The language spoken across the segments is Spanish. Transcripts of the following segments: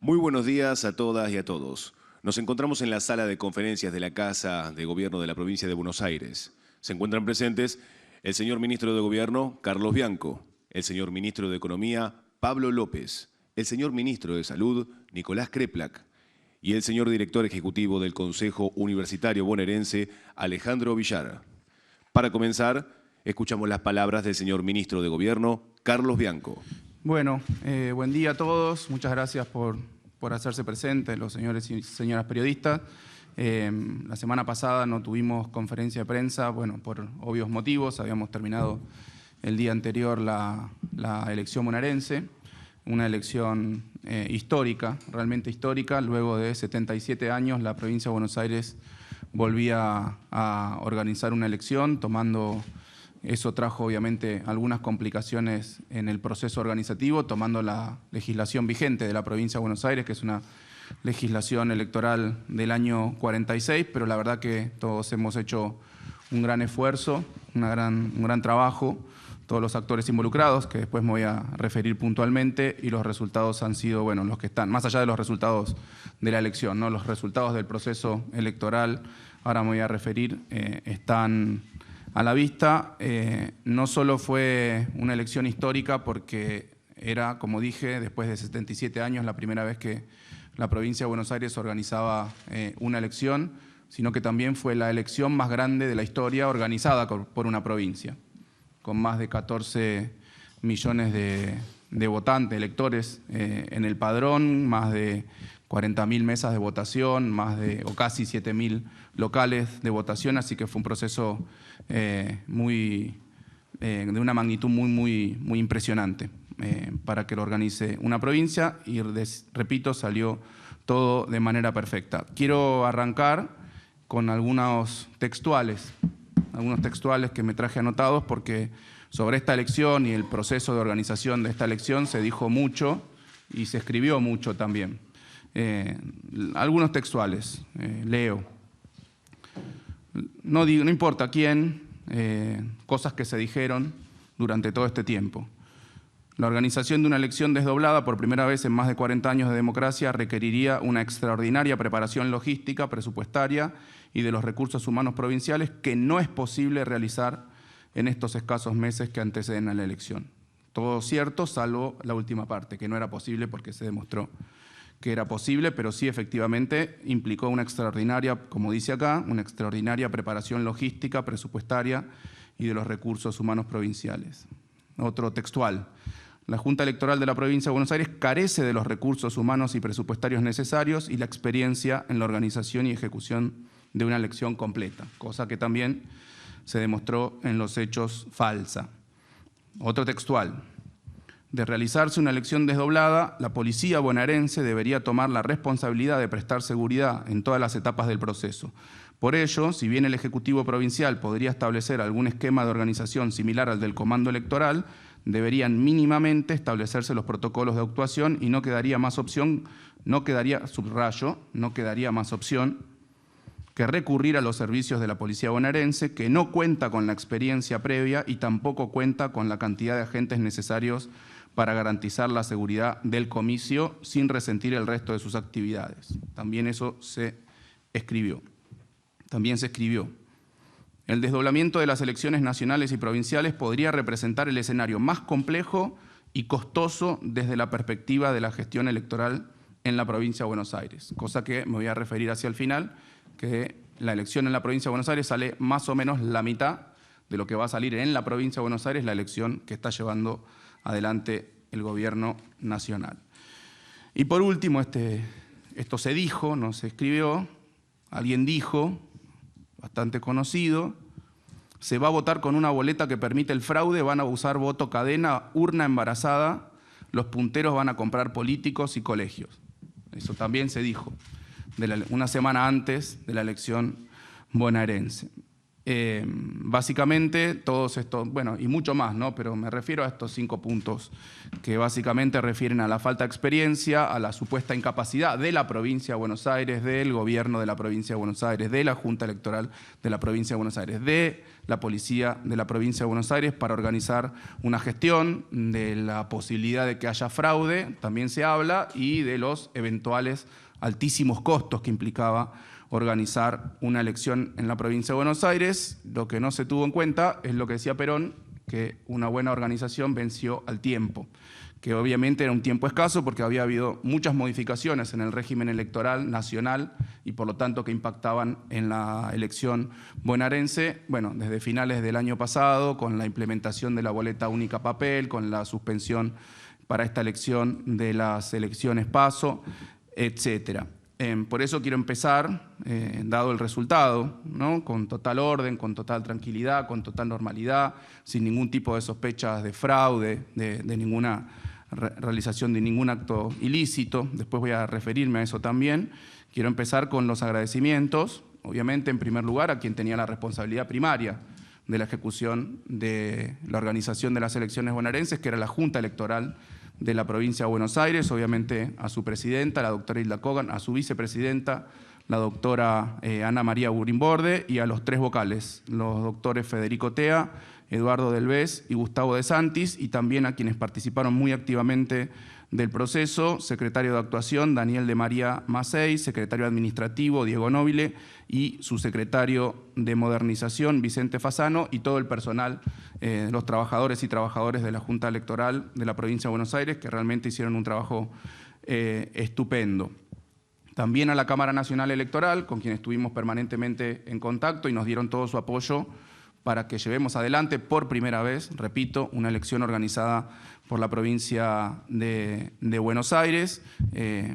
Muy buenos días a todas y a todos. Nos encontramos en la sala de conferencias de la Casa de Gobierno de la provincia de Buenos Aires. Se encuentran presentes el señor Ministro de Gobierno, Carlos Bianco, el señor Ministro de Economía, Pablo López, el señor Ministro de Salud, Nicolás Kreplak, y el señor Director Ejecutivo del Consejo Universitario Bonaerense, Alejandro Villar. Para comenzar, escuchamos las palabras del señor Ministro de Gobierno, Carlos Bianco. Bueno, buen día a todos. Muchas gracias por hacerse presentes, los señores y señoras periodistas. La semana pasada no tuvimos conferencia de prensa, bueno, por obvios motivos. Habíamos terminado el día anterior la elección bonaerense, una elección histórica, realmente histórica. Luego de 77 años, la provincia de Buenos Aires volvía a organizar una elección, eso trajo obviamente algunas complicaciones en el proceso organizativo, tomando la legislación vigente de la provincia de Buenos Aires, que es una legislación electoral del año 46, pero la verdad que todos hemos hecho un gran esfuerzo, un gran trabajo, todos los actores involucrados, que después me voy a referir puntualmente, y los resultados han sido, bueno, los que están, más allá de los resultados de la elección, ¿no? Los resultados del proceso electoral, ahora me voy a referir, están a la vista. No solo fue una elección histórica porque era, como dije, después de 77 años la primera vez que la provincia de Buenos Aires organizaba una elección, sino que también fue la elección más grande de la historia organizada por una provincia, con más de 14 millones de votantes, electores en el padrón, más de 40.000 mesas de votación, o casi 7.000 locales de votación, así que fue un proceso de una magnitud muy impresionante para que lo organice una provincia y, repito, salió todo de manera perfecta. Quiero arrancar con algunos textuales que me traje anotados porque sobre esta elección y el proceso de organización de esta elección se dijo mucho y se escribió mucho también. Algunos textuales, leo. No importa quién, cosas que se dijeron durante todo este tiempo. La organización de una elección desdoblada por primera vez en más de 40 años de democracia requeriría una extraordinaria preparación logística, presupuestaria y de los recursos humanos provinciales que no es posible realizar en estos escasos meses que anteceden a la elección. Todo cierto, salvo la última parte, que no era posible porque se demostró que era posible, pero sí efectivamente implicó una extraordinaria, como dice acá, una extraordinaria preparación logística, presupuestaria y de los recursos humanos provinciales. Otro textual. La Junta Electoral de la provincia de Buenos Aires carece de los recursos humanos y presupuestarios necesarios y la experiencia en la organización y ejecución de una elección completa, cosa que también se demostró en los hechos falsa. Otro textual. De realizarse una elección desdoblada, la policía bonaerense debería tomar la responsabilidad de prestar seguridad en todas las etapas del proceso. Por ello, si bien el Ejecutivo Provincial podría establecer algún esquema de organización similar al del Comando Electoral, deberían mínimamente establecerse los protocolos de actuación y no quedaría más opción que recurrir a los servicios de la policía bonaerense, que no cuenta con la experiencia previa y tampoco cuenta con la cantidad de agentes necesarios para garantizar la seguridad del comicio sin resentir el resto de sus actividades. También eso se escribió. El desdoblamiento de las elecciones nacionales y provinciales podría representar el escenario más complejo y costoso desde la perspectiva de la gestión electoral en la provincia de Buenos Aires, cosa que me voy a referir hacia el final, que la elección en la provincia de Buenos Aires sale más o menos la mitad de lo que va a salir en la provincia de Buenos Aires la elección que está llevando adelante el gobierno nacional. Y por último, esto se dijo, no se escribió, alguien dijo, bastante conocido, se va a votar con una boleta que permite el fraude, van a usar voto cadena, urna embarazada, los punteros van a comprar políticos y colegios. Eso también se dijo una semana antes de la elección bonaerense. Básicamente todos estos, bueno, y mucho más, ¿no? Pero me refiero a estos 5 puntos que básicamente refieren a la falta de experiencia, a la supuesta incapacidad de la provincia de Buenos Aires, del gobierno de la provincia de Buenos Aires, de la Junta Electoral de la provincia de Buenos Aires, de la policía de la provincia de Buenos Aires para organizar una gestión de la posibilidad de que haya fraude, también se habla, y de los eventuales altísimos costos que implicaba organizar una elección en la provincia de Buenos Aires. Lo que no se tuvo en cuenta es lo que decía Perón, que una buena organización venció al tiempo, que obviamente era un tiempo escaso porque había habido muchas modificaciones en el régimen electoral nacional y por lo tanto que impactaban en la elección bonaerense, bueno, desde finales del año pasado, con la implementación de la boleta única papel, con la suspensión para esta elección de las elecciones PASO, etcétera. Por eso quiero empezar, dado el resultado, ¿no? Con total orden, con total tranquilidad, con total normalidad, sin ningún tipo de sospechas de fraude, de ninguna realización de ningún acto ilícito. Después voy a referirme a eso también. Quiero empezar con los agradecimientos, obviamente en primer lugar a quien tenía la responsabilidad primaria de la ejecución de la organización de las elecciones bonaerenses, que era la Junta Electoral de la provincia de Buenos Aires, obviamente a su presidenta, la doctora Hilda Kogan, a su vicepresidenta, la doctora Ana María Burimborde, y a los tres vocales, los doctores Federico Tea, Eduardo Delbés y Gustavo de Santis, y también a quienes participaron muy activamente del proceso, secretario de actuación Daniel de María Macei, secretario administrativo Diego Nobile y su secretario de modernización Vicente Fasano, y todo el personal, los trabajadores y trabajadoras de la Junta Electoral de la provincia de Buenos Aires, que realmente hicieron un trabajo estupendo. También a la Cámara Nacional Electoral, con quien estuvimos permanentemente en contacto y nos dieron todo su apoyo para que llevemos adelante por primera vez, repito, una elección organizada por la provincia de Buenos Aires,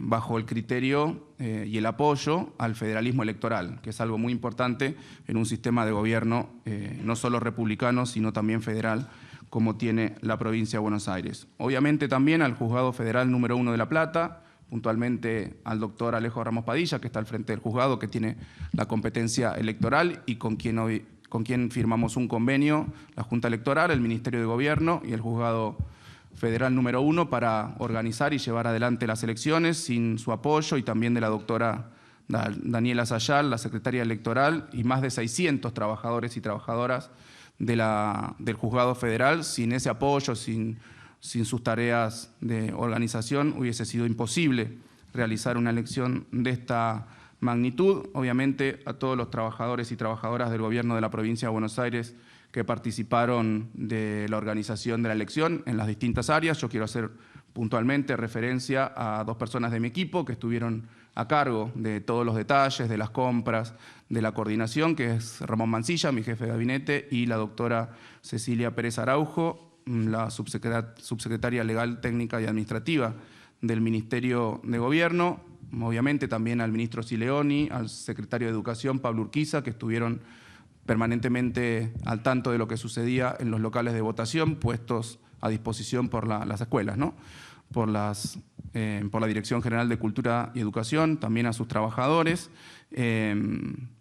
bajo el criterio y el apoyo al federalismo electoral, que es algo muy importante en un sistema de gobierno no solo republicano, sino también federal, como tiene la provincia de Buenos Aires. Obviamente también al Juzgado Federal número 1 de La Plata, puntualmente al doctor Alejo Ramos Padilla, que está al frente del juzgado, que tiene la competencia electoral y con quien firmamos un convenio, la Junta Electoral, el Ministerio de Gobierno y el Juzgado Federal número 1 para organizar y llevar adelante las elecciones. Sin su apoyo y también de la doctora Daniela Sayal, la secretaria electoral, y más de 600 trabajadores y trabajadoras del Juzgado Federal, sin ese apoyo, sin sus tareas de organización, hubiese sido imposible realizar una elección de esta magnitud. Obviamente a todos los trabajadores y trabajadoras del gobierno de la provincia de Buenos Aires que participaron de la organización de la elección en las distintas áreas. Yo quiero hacer puntualmente referencia a dos personas de mi equipo que estuvieron a cargo de todos los detalles, de las compras, de la coordinación, que es Ramón Mancilla, mi jefe de gabinete, y la doctora Cecilia Pérez Araujo, la subsecretaria legal, técnica y administrativa del Ministerio de Gobierno. Obviamente también al ministro Sileoni, al secretario de Educación, Pablo Urquiza, que estuvieron permanentemente al tanto de lo que sucedía en los locales de votación, puestos a disposición por las escuelas, ¿no? por la Dirección General de Cultura y Educación, también a sus trabajadores,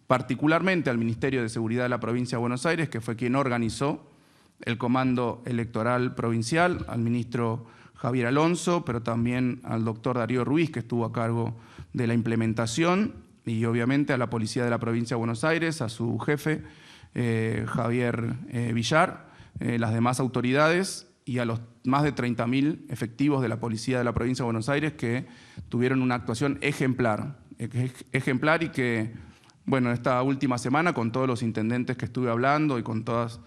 particularmente al Ministerio de Seguridad de la provincia de Buenos Aires, que fue quien organizó el Comando Electoral Provincial, al ministro Javier Alonso, pero también al doctor Darío Ruiz, que estuvo a cargo de la implementación, y obviamente a la Policía de la provincia de Buenos Aires, a su jefe, Javier Villar, las demás autoridades y a los más de 30.000 efectivos de la Policía de la provincia de Buenos Aires que tuvieron una actuación ejemplar y que, bueno, esta última semana con todos los intendentes que estuve hablando y con todas,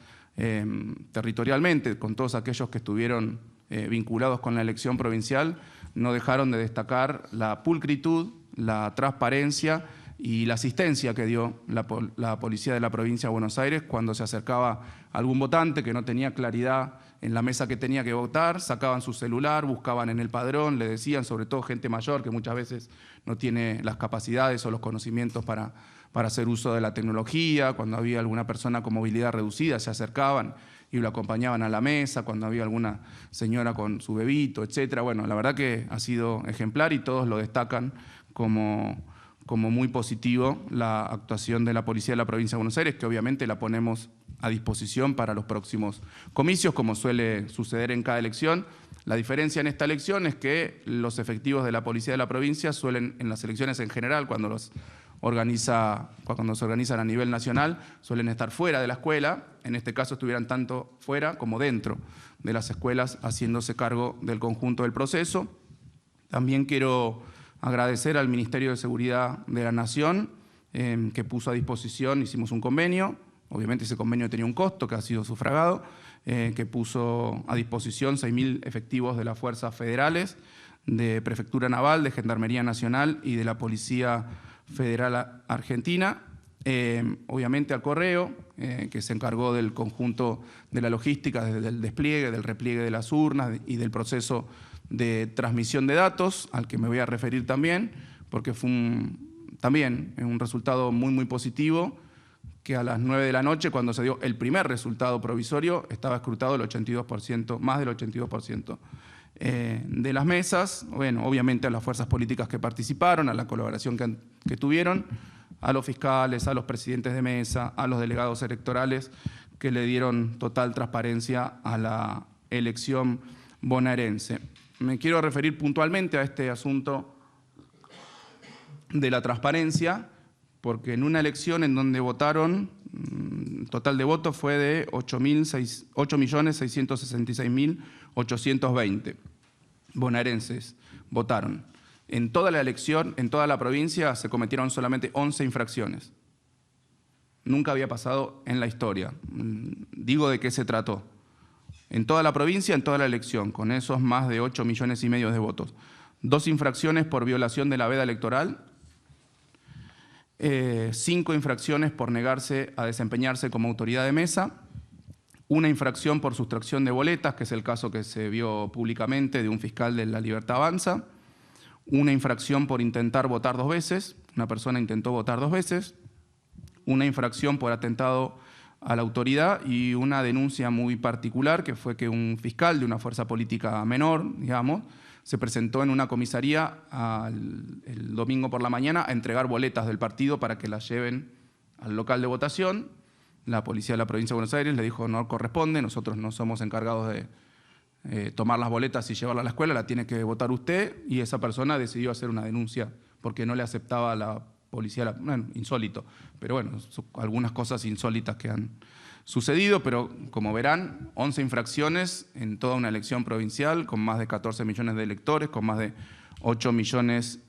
territorialmente, con todos aquellos que estuvieron vinculados con la elección provincial, no dejaron de destacar la pulcritud, la transparencia y la asistencia que dio la Policía de la provincia de Buenos Aires cuando se acercaba algún votante que no tenía claridad en la mesa que tenía que votar, sacaban su celular, buscaban en el padrón, le decían, sobre todo gente mayor que muchas veces no tiene las capacidades o los conocimientos para hacer uso de la tecnología. Cuando había alguna persona con movilidad reducida se acercaban y lo acompañaban a la mesa, cuando había alguna señora con su bebito, etcétera. Bueno, la verdad que ha sido ejemplar y todos lo destacan como muy positivo la actuación de la Policía de la provincia de Buenos Aires, que obviamente la ponemos a disposición para los próximos comicios, como suele suceder en cada elección. La diferencia en esta elección es que los efectivos de la Policía de la provincia suelen, en las elecciones en general, cuando los cuando se organizan a nivel nacional, suelen estar fuera de la escuela. En este caso estuvieran tanto fuera como dentro de las escuelas haciéndose cargo del conjunto del proceso. También quiero agradecer al Ministerio de Seguridad de la Nación, que puso a disposición, hicimos un convenio, obviamente ese convenio tenía un costo que ha sido sufragado, que puso a disposición 6.000 efectivos de las fuerzas federales, de Prefectura Naval, de Gendarmería Nacional y de la Policía Federal Argentina, obviamente al Correo, que se encargó del conjunto de la logística, desde el despliegue, del repliegue de las urnas y del proceso de transmisión de datos, al que me voy a referir también, porque fue también un resultado muy positivo, que a las 9 de la noche, cuando se dio el primer resultado provisorio, estaba escrutado el 82%, más del 82% de las mesas. Bueno, obviamente a las fuerzas políticas que participaron, a la colaboración que tuvieron, a los fiscales, a los presidentes de mesa, a los delegados electorales, que le dieron total transparencia a la elección bonaerense. Me quiero referir puntualmente a este asunto de la transparencia, porque en una elección en donde votaron, el total de votos fue de 8.666.820 bonaerenses votaron. En toda la elección, en toda la provincia, se cometieron solamente 11 infracciones. Nunca había pasado en la historia. Digo de qué se trató. En toda la provincia, en toda la elección, con esos más de 8,5 millones de votos. 2 infracciones por violación de la veda electoral, 5 infracciones por negarse a desempeñarse como autoridad de mesa, 1 infracción por sustracción de boletas, que es el caso que se vio públicamente de un fiscal de La Libertad Avanza, 1 infracción por intentar votar 2 veces, una persona intentó votar 2 veces, 1 infracción por atentado a la autoridad y una denuncia muy particular, que fue que un fiscal de una fuerza política menor, digamos, se presentó en una comisaría el domingo por la mañana a entregar boletas del partido para que las lleven al local de votación. La policía de la provincia de Buenos Aires le dijo: no corresponde, nosotros no somos encargados de tomar las boletas y llevarlas a la escuela, la tiene que votar usted. Y esa persona decidió hacer una denuncia porque no le aceptaba a la policía, bueno, insólito, pero bueno, algunas cosas insólitas que han sucedido, pero como verán, 11 infracciones en toda una elección provincial, con más de 14 millones de electores, con más de 8,5 millones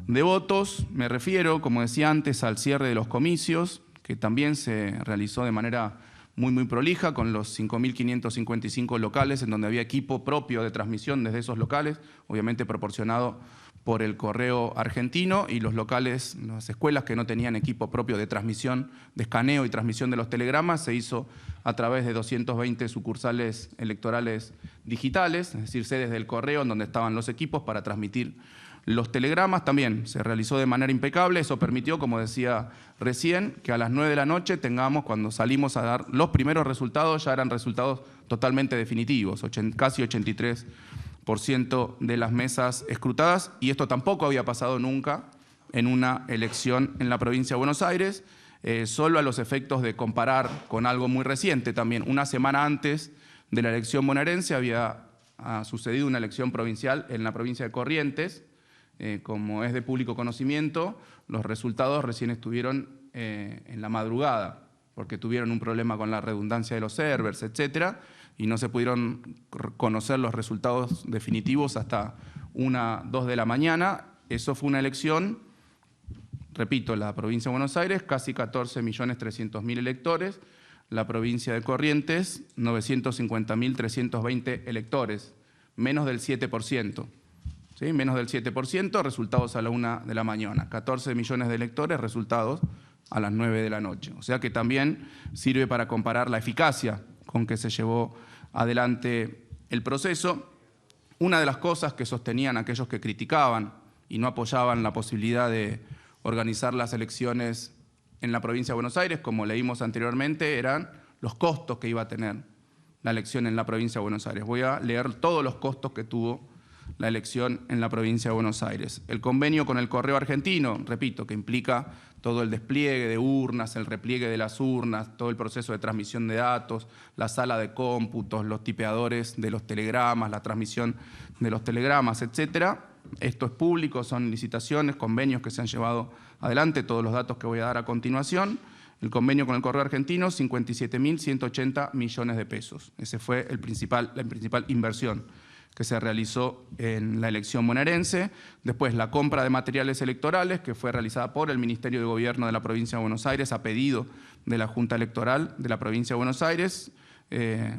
de votos. Me refiero, como decía antes, al cierre de los comicios, que también se realizó de manera muy prolija, con los 5.555 locales, en donde había equipo propio de transmisión desde esos locales, obviamente proporcionado por el Correo Argentino, y los locales, las escuelas que no tenían equipo propio de transmisión, de escaneo y transmisión de los telegramas, se hizo a través de 220 sucursales electorales digitales, es decir, sedes del Correo en donde estaban los equipos para transmitir los telegramas. También se realizó de manera impecable. Eso permitió, como decía recién, que a las 9 de la noche tengamos, cuando salimos a dar los primeros resultados, ya eran resultados totalmente definitivos, casi 83% de las mesas escrutadas, y esto tampoco había pasado nunca en una elección en la provincia de Buenos Aires, solo a los efectos de comparar con algo muy reciente también. Una semana antes de la elección bonaerense había sucedido una elección provincial en la provincia de Corrientes. Como es de público conocimiento, los resultados recién estuvieron en la madrugada, porque tuvieron un problema con la redundancia de los servers, etcétera, y no se pudieron conocer los resultados definitivos hasta 1, 2 de la mañana. Eso fue una elección, repito, la provincia de Buenos Aires, casi 14.300.000 electores, la provincia de Corrientes, 950.320 electores, menos del 7%. ¿Sí? Menos del 7%, resultados a la 1 de la mañana. 14 millones de electores, resultados a las 9 de la noche. O sea que también sirve para comparar la eficacia con que se llevó adelante el proceso. Una de las cosas que sostenían aquellos que criticaban y no apoyaban la posibilidad de organizar las elecciones en la provincia de Buenos Aires, como leímos anteriormente, eran los costos que iba a tener la elección en la provincia de Buenos Aires. Voy a leer todos los costos que tuvo la elección en la provincia de Buenos Aires. El convenio con el Correo Argentino, repito, que implica todo el despliegue de urnas, el repliegue de las urnas, todo el proceso de transmisión de datos, la sala de cómputos, los tipeadores de los telegramas, la transmisión de los telegramas, etcétera, Esto es público, son licitaciones, convenios que se han llevado adelante, todos los datos que voy a dar a continuación. El convenio con el Correo Argentino, 57.180 millones de pesos. Esa fue la principal inversión que se realizó en la elección bonaerense. Después, la compra de materiales electorales, que fue realizada por el Ministerio de Gobierno de la Provincia de Buenos Aires a pedido de la Junta Electoral de la Provincia de Buenos Aires,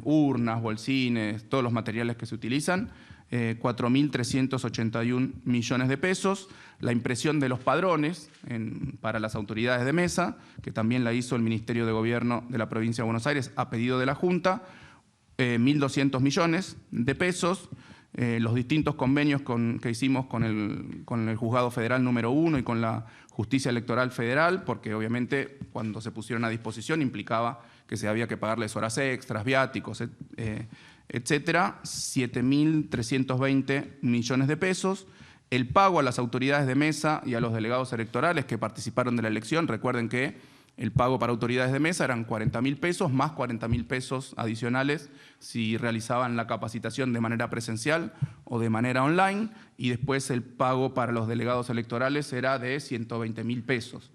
urnas, bolsines, todos los materiales que se utilizan, 4.381 millones de pesos. La impresión de los padrones para las autoridades de mesa, que también la hizo el Ministerio de Gobierno de la Provincia de Buenos Aires a pedido de la Junta, 1.200 millones de pesos. Los distintos convenios que hicimos con el Juzgado Federal número 1 y con la Justicia Electoral Federal, porque obviamente cuando se pusieron a disposición implicaba que se había que pagarles horas extras, viáticos, etcétera, 7.320 millones de pesos. El pago a las autoridades de mesa y a los delegados electorales que participaron de la elección, recuerden que el pago para autoridades de mesa eran 40.000 pesos más 40.000 pesos adicionales si realizaban la capacitación de manera presencial o de manera online, y después el pago para los delegados electorales era de 120.000 pesos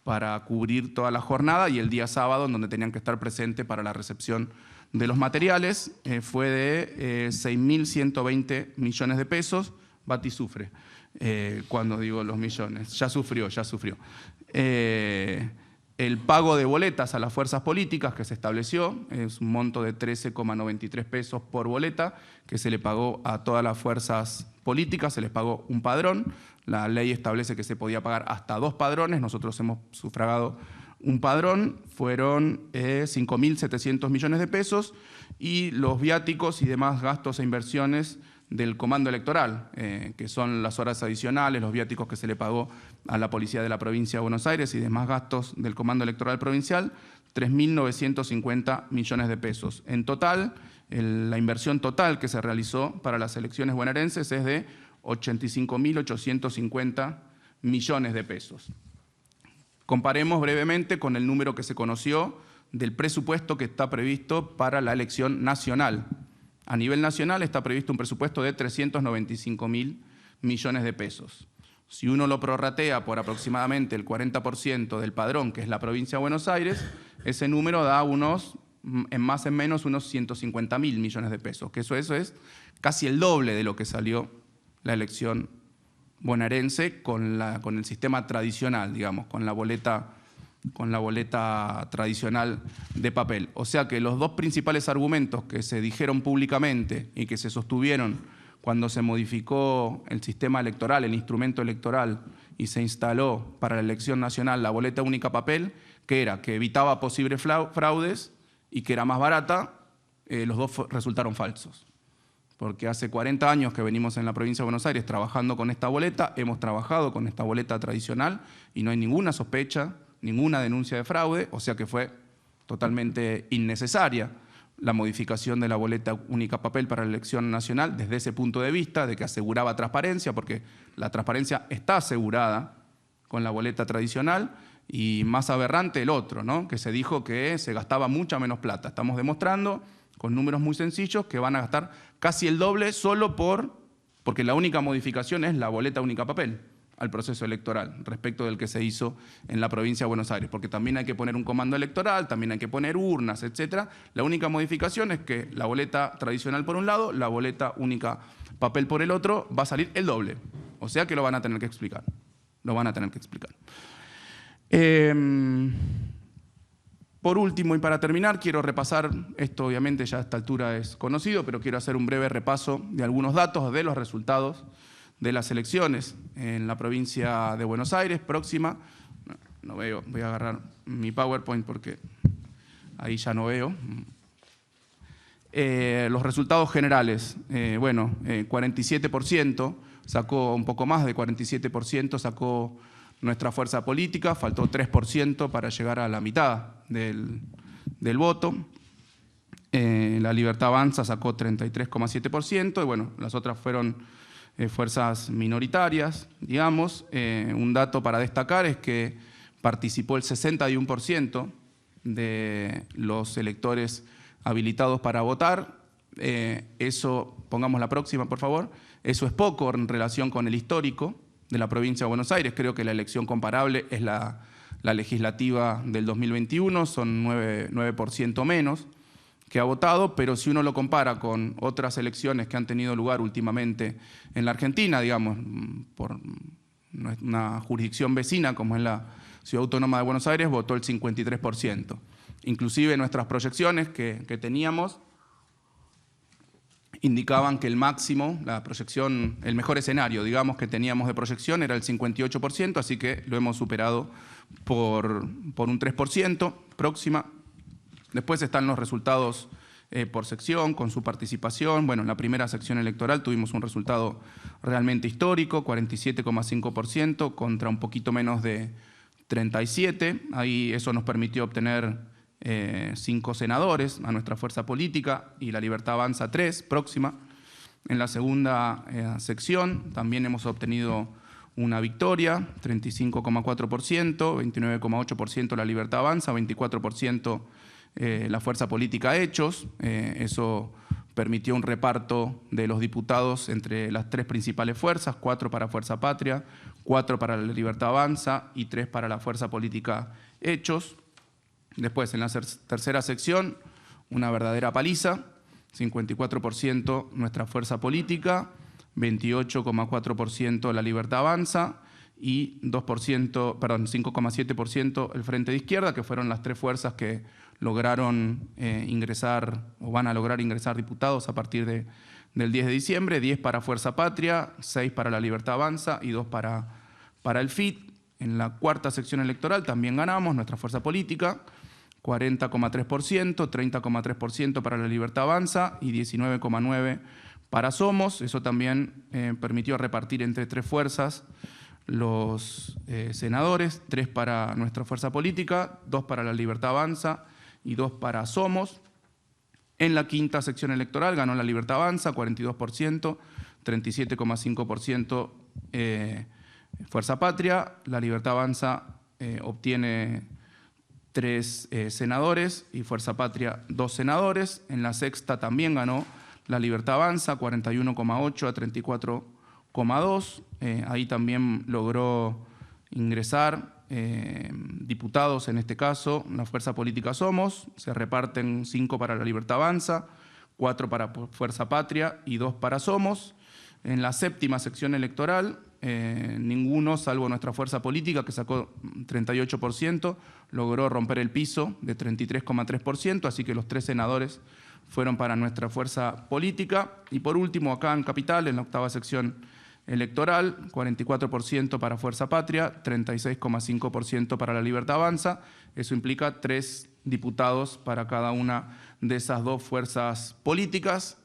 para cubrir toda la jornada, y el día sábado, en donde tenían que estar presentes para la recepción de los materiales, fue de 6.120 millones de pesos. Bati sufre cuando digo los millones, ya sufrió. El pago de boletas a las fuerzas políticas que se estableció es un monto de 13,93 pesos por boleta que se le pagó a todas las fuerzas políticas, se les pagó un padrón. La ley establece que se podía pagar hasta 2 padrones, nosotros hemos sufragado un padrón, fueron 5.700 millones de pesos, y los viáticos y demás gastos e inversiones del comando electoral, que son las horas adicionales, los viáticos que se le pagó a la Policía de la Provincia de Buenos Aires y demás gastos del comando electoral provincial, 3.950 millones de pesos. En total, la inversión total que se realizó para las elecciones bonaerenses es de 85.850 millones de pesos. Comparemos brevemente con el número que se conoció del presupuesto que está previsto para la elección nacional. A nivel nacional está previsto un presupuesto de 395.000 millones de pesos. Si uno lo prorratea por aproximadamente el 40% del padrón, que es la provincia de Buenos Aires, ese número da en más en menos, unos 150.000 millones de pesos, que eso es casi el doble de lo que salió la elección bonaerense con el sistema tradicional, digamos, con la boleta tradicional de papel. O sea que los dos principales argumentos que se dijeron públicamente y que se sostuvieron cuando se modificó el sistema electoral, el instrumento electoral, y se instaló para la elección nacional la boleta única papel, que era que evitaba posibles fraudes y que era más barata, los dos resultaron falsos. Porque hace 40 años que venimos en la provincia de Buenos Aires trabajando con esta boleta, hemos trabajado con esta boleta tradicional y no hay ninguna sospecha, ninguna denuncia de fraude, o sea que fue totalmente innecesaria la modificación de la boleta única papel para la elección nacional desde ese punto de vista, de que aseguraba transparencia, porque la transparencia está asegurada con la boleta tradicional, y más aberrante el otro, ¿no? Que se dijo que se gastaba mucha menos plata. Estamos demostrando con números muy sencillos que van a gastar casi el doble solo porque la única modificación es la boleta única papel al proceso electoral respecto del que se hizo en la provincia de Buenos Aires, porque también hay que poner un comando electoral, también hay que poner urnas, etc. La única modificación es que la boleta tradicional por un lado, la boleta única papel por el otro, va a salir el doble. O sea que lo van a tener que explicar. Por último, y para terminar, quiero repasar, esto obviamente ya a esta altura es conocido, pero quiero hacer un breve repaso de algunos datos de los resultados de las elecciones en la provincia de Buenos Aires, próxima. No veo, voy a agarrar mi PowerPoint porque ahí ya no veo. Los resultados generales, 47%, sacó un poco más de 47%, sacó nuestra fuerza política, faltó 3% para llegar a la mitad del voto. La Libertad Avanza sacó 33,7%, y bueno, las otras fueron fuerzas minoritarias, digamos. Un dato para destacar es que participó el 61% de los electores habilitados para votar. Eso, pongamos la próxima, por favor. Eso es poco en relación con el histórico de la provincia de Buenos Aires. Creo que la elección comparable es la legislativa del 2021, son 9% menos que ha votado, pero si uno lo compara con otras elecciones que han tenido lugar últimamente en la Argentina, digamos, por una jurisdicción vecina como es la Ciudad Autónoma de Buenos Aires, votó el 53%. Inclusive nuestras proyecciones que teníamos indicaban que el máximo, la proyección, el mejor escenario, digamos, que teníamos de proyección era el 58%, así que lo hemos superado por un 3% próxima. Después están los resultados por sección, con su participación. Bueno, en la primera sección electoral tuvimos un resultado realmente histórico, 47,5% contra un poquito menos de 37%. Ahí eso nos permitió obtener 5 senadores a nuestra fuerza política y La Libertad Avanza 3, próxima. En la segunda sección también hemos obtenido una victoria, 35,4%, 29,8% La Libertad Avanza, 24% la fuerza política Hechos. Eso permitió un reparto de los diputados entre las 3 principales fuerzas, 4 para Fuerza Patria, 4 para La Libertad Avanza y 3 para la fuerza política Hechos. Después, en la tercera sección, una verdadera paliza, 54% nuestra fuerza política, 28,4% La Libertad Avanza y 5,7% el Frente de Izquierda, que fueron las 3 fuerzas que lograron ingresar o van a lograr ingresar diputados a partir del 10 de diciembre, 10 para Fuerza Patria, 6 para La Libertad Avanza y 2 para el FIT. En la cuarta sección electoral también ganamos nuestra fuerza política, 40,3%, 30,3% para La Libertad Avanza y 19,9% para Somos. Eso también permitió repartir entre 3 fuerzas los senadores, 3 para nuestra fuerza política, 2 para La Libertad Avanza y 2 para Somos. En la quinta sección electoral ganó La Libertad Avanza, 42%, 37,5% Fuerza Patria. La Libertad Avanza obtiene 3 senadores y Fuerza Patria 2 senadores. En la sexta también ganó La Libertad Avanza, 41,8 a 34,2. Ahí también logró ingresar diputados, en este caso, la fuerza política Somos. Se reparten 5 para La Libertad Avanza, 4 para Fuerza Patria y 2 para Somos. En la séptima sección electoral, ninguno, salvo nuestra fuerza política, que sacó 38%, logró romper el piso de 33,3%, así que los 3 senadores fueron para nuestra fuerza política. Y por último, acá en Capital, en la octava sección electoral, 44% para Fuerza Patria, 36,5% para La Libertad Avanza. Eso implica 3 diputados para cada una de esas 2 fuerzas políticas.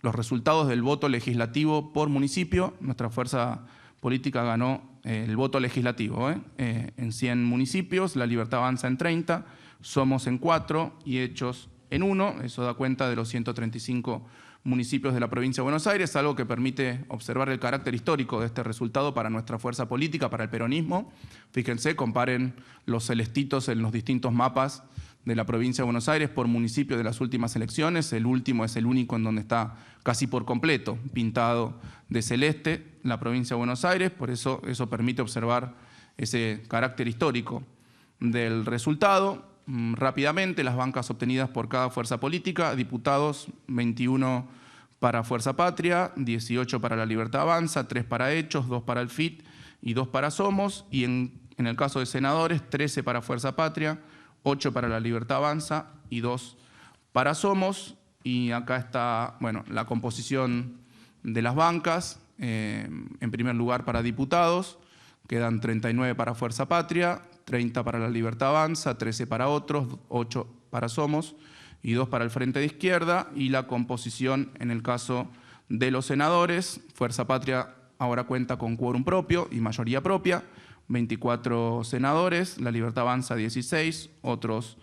Los resultados del voto legislativo por municipio. Nuestra fuerza política ganó el voto legislativo en 100 municipios, La Libertad Avanza en 30, Somos en 4 y Hechos en 1. Eso da cuenta de los 135 municipios de la provincia de Buenos Aires, algo que permite observar el carácter histórico de este resultado para nuestra fuerza política, para el peronismo. Fíjense, comparen los celestitos en los distintos mapas de la provincia de Buenos Aires por municipio de las últimas elecciones. El último es el único en donde está casi por completo pintado de celeste la provincia de Buenos Aires. Por eso permite observar ese carácter histórico del resultado. Rápidamente, las bancas obtenidas por cada fuerza política: diputados, 21 para Fuerza Patria, 18 para La Libertad Avanza, 3 para Hechos, 2 para el FIT y 2 para Somos. Y en el caso de senadores, 13 para Fuerza Patria, 8 para La Libertad Avanza y 2 para Somos. Y acá está, bueno, la composición de las bancas. En primer lugar, para diputados, quedan 39 para Fuerza Patria, 30 para La Libertad Avanza, 13 para otros, 8 para Somos y 2 para el Frente de Izquierda. Y la composición en el caso de los senadores: Fuerza Patria ahora cuenta con quórum propio y mayoría propia, 24 senadores, La Libertad Avanza 16, otros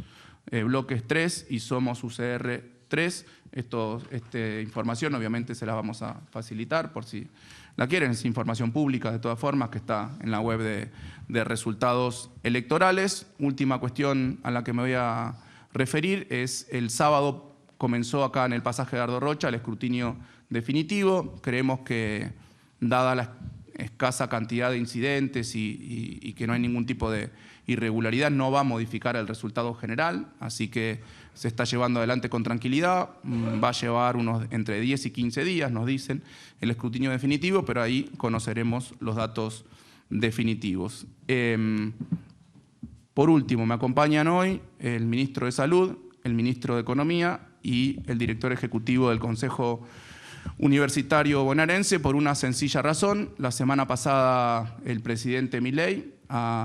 bloques 3 y Somos UCR 3. Esta información obviamente se la vamos a facilitar por si la quieren. Es información pública de todas formas que está en la web de resultados electorales. Última cuestión a la que me voy a referir es: el sábado comenzó acá en el pasaje Dardo Rocha el escrutinio definitivo. Creemos que, dada la escasa cantidad de incidentes y que no hay ningún tipo de irregularidad, no va a modificar el resultado general, así que se está llevando adelante con tranquilidad. Va a llevar entre 10 y 15 días, nos dicen, el escrutinio definitivo, pero ahí conoceremos los datos definitivos. Por último, me acompañan hoy el ministro de Salud, el ministro de Economía y el director ejecutivo del Consejo Universitario Bonaerense, por una sencilla razón. La semana pasada el presidente Milei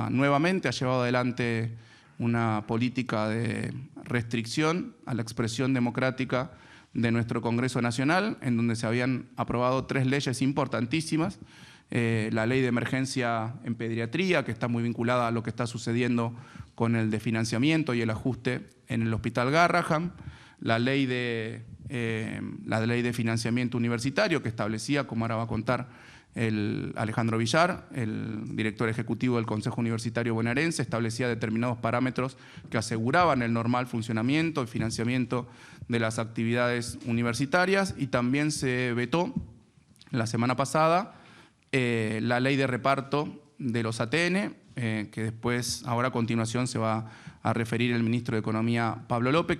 nuevamente ha llevado adelante una política de restricción a la expresión democrática de nuestro Congreso Nacional, en donde se habían aprobado 3 leyes importantísimas. La ley de emergencia en pediatría, que está muy vinculada a lo que está sucediendo con el desfinanciamiento y el ajuste en el Hospital Garrahan, la ley de financiamiento universitario, que establecía, como ahora va a contar Alejandro Villar, el director ejecutivo del Consejo Universitario Bonaerense, establecía determinados parámetros que aseguraban el normal funcionamiento y financiamiento de las actividades universitarias, y también se vetó la semana pasada la ley de reparto de los ATN, que después, ahora a continuación, se va a referir el ministro de Economía, Pablo López.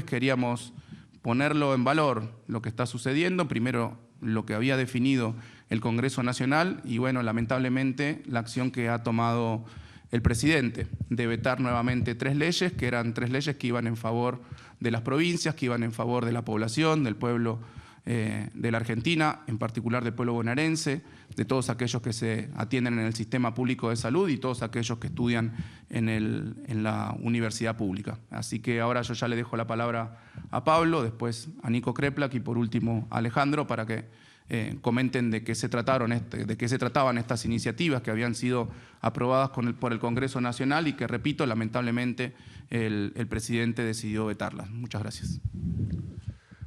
Queríamos ponerlo en valor, lo que está sucediendo. Primero, lo que había definido el Congreso Nacional y, bueno, lamentablemente, la acción que ha tomado el presidente de vetar nuevamente 3 leyes, que eran 3 leyes que iban en favor de las provincias, que iban en favor de la población, del pueblo de la Argentina, en particular del pueblo bonaerense, de todos aquellos que se atienden en el sistema público de salud y todos aquellos que estudian en la universidad pública. Así que ahora yo ya le dejo la palabra a Pablo, después a Nico Kreplak y por último a Alejandro, para que comenten de qué se trataban estas iniciativas que habían sido aprobadas por el Congreso Nacional y que, repito, lamentablemente el presidente decidió vetarlas. Muchas gracias.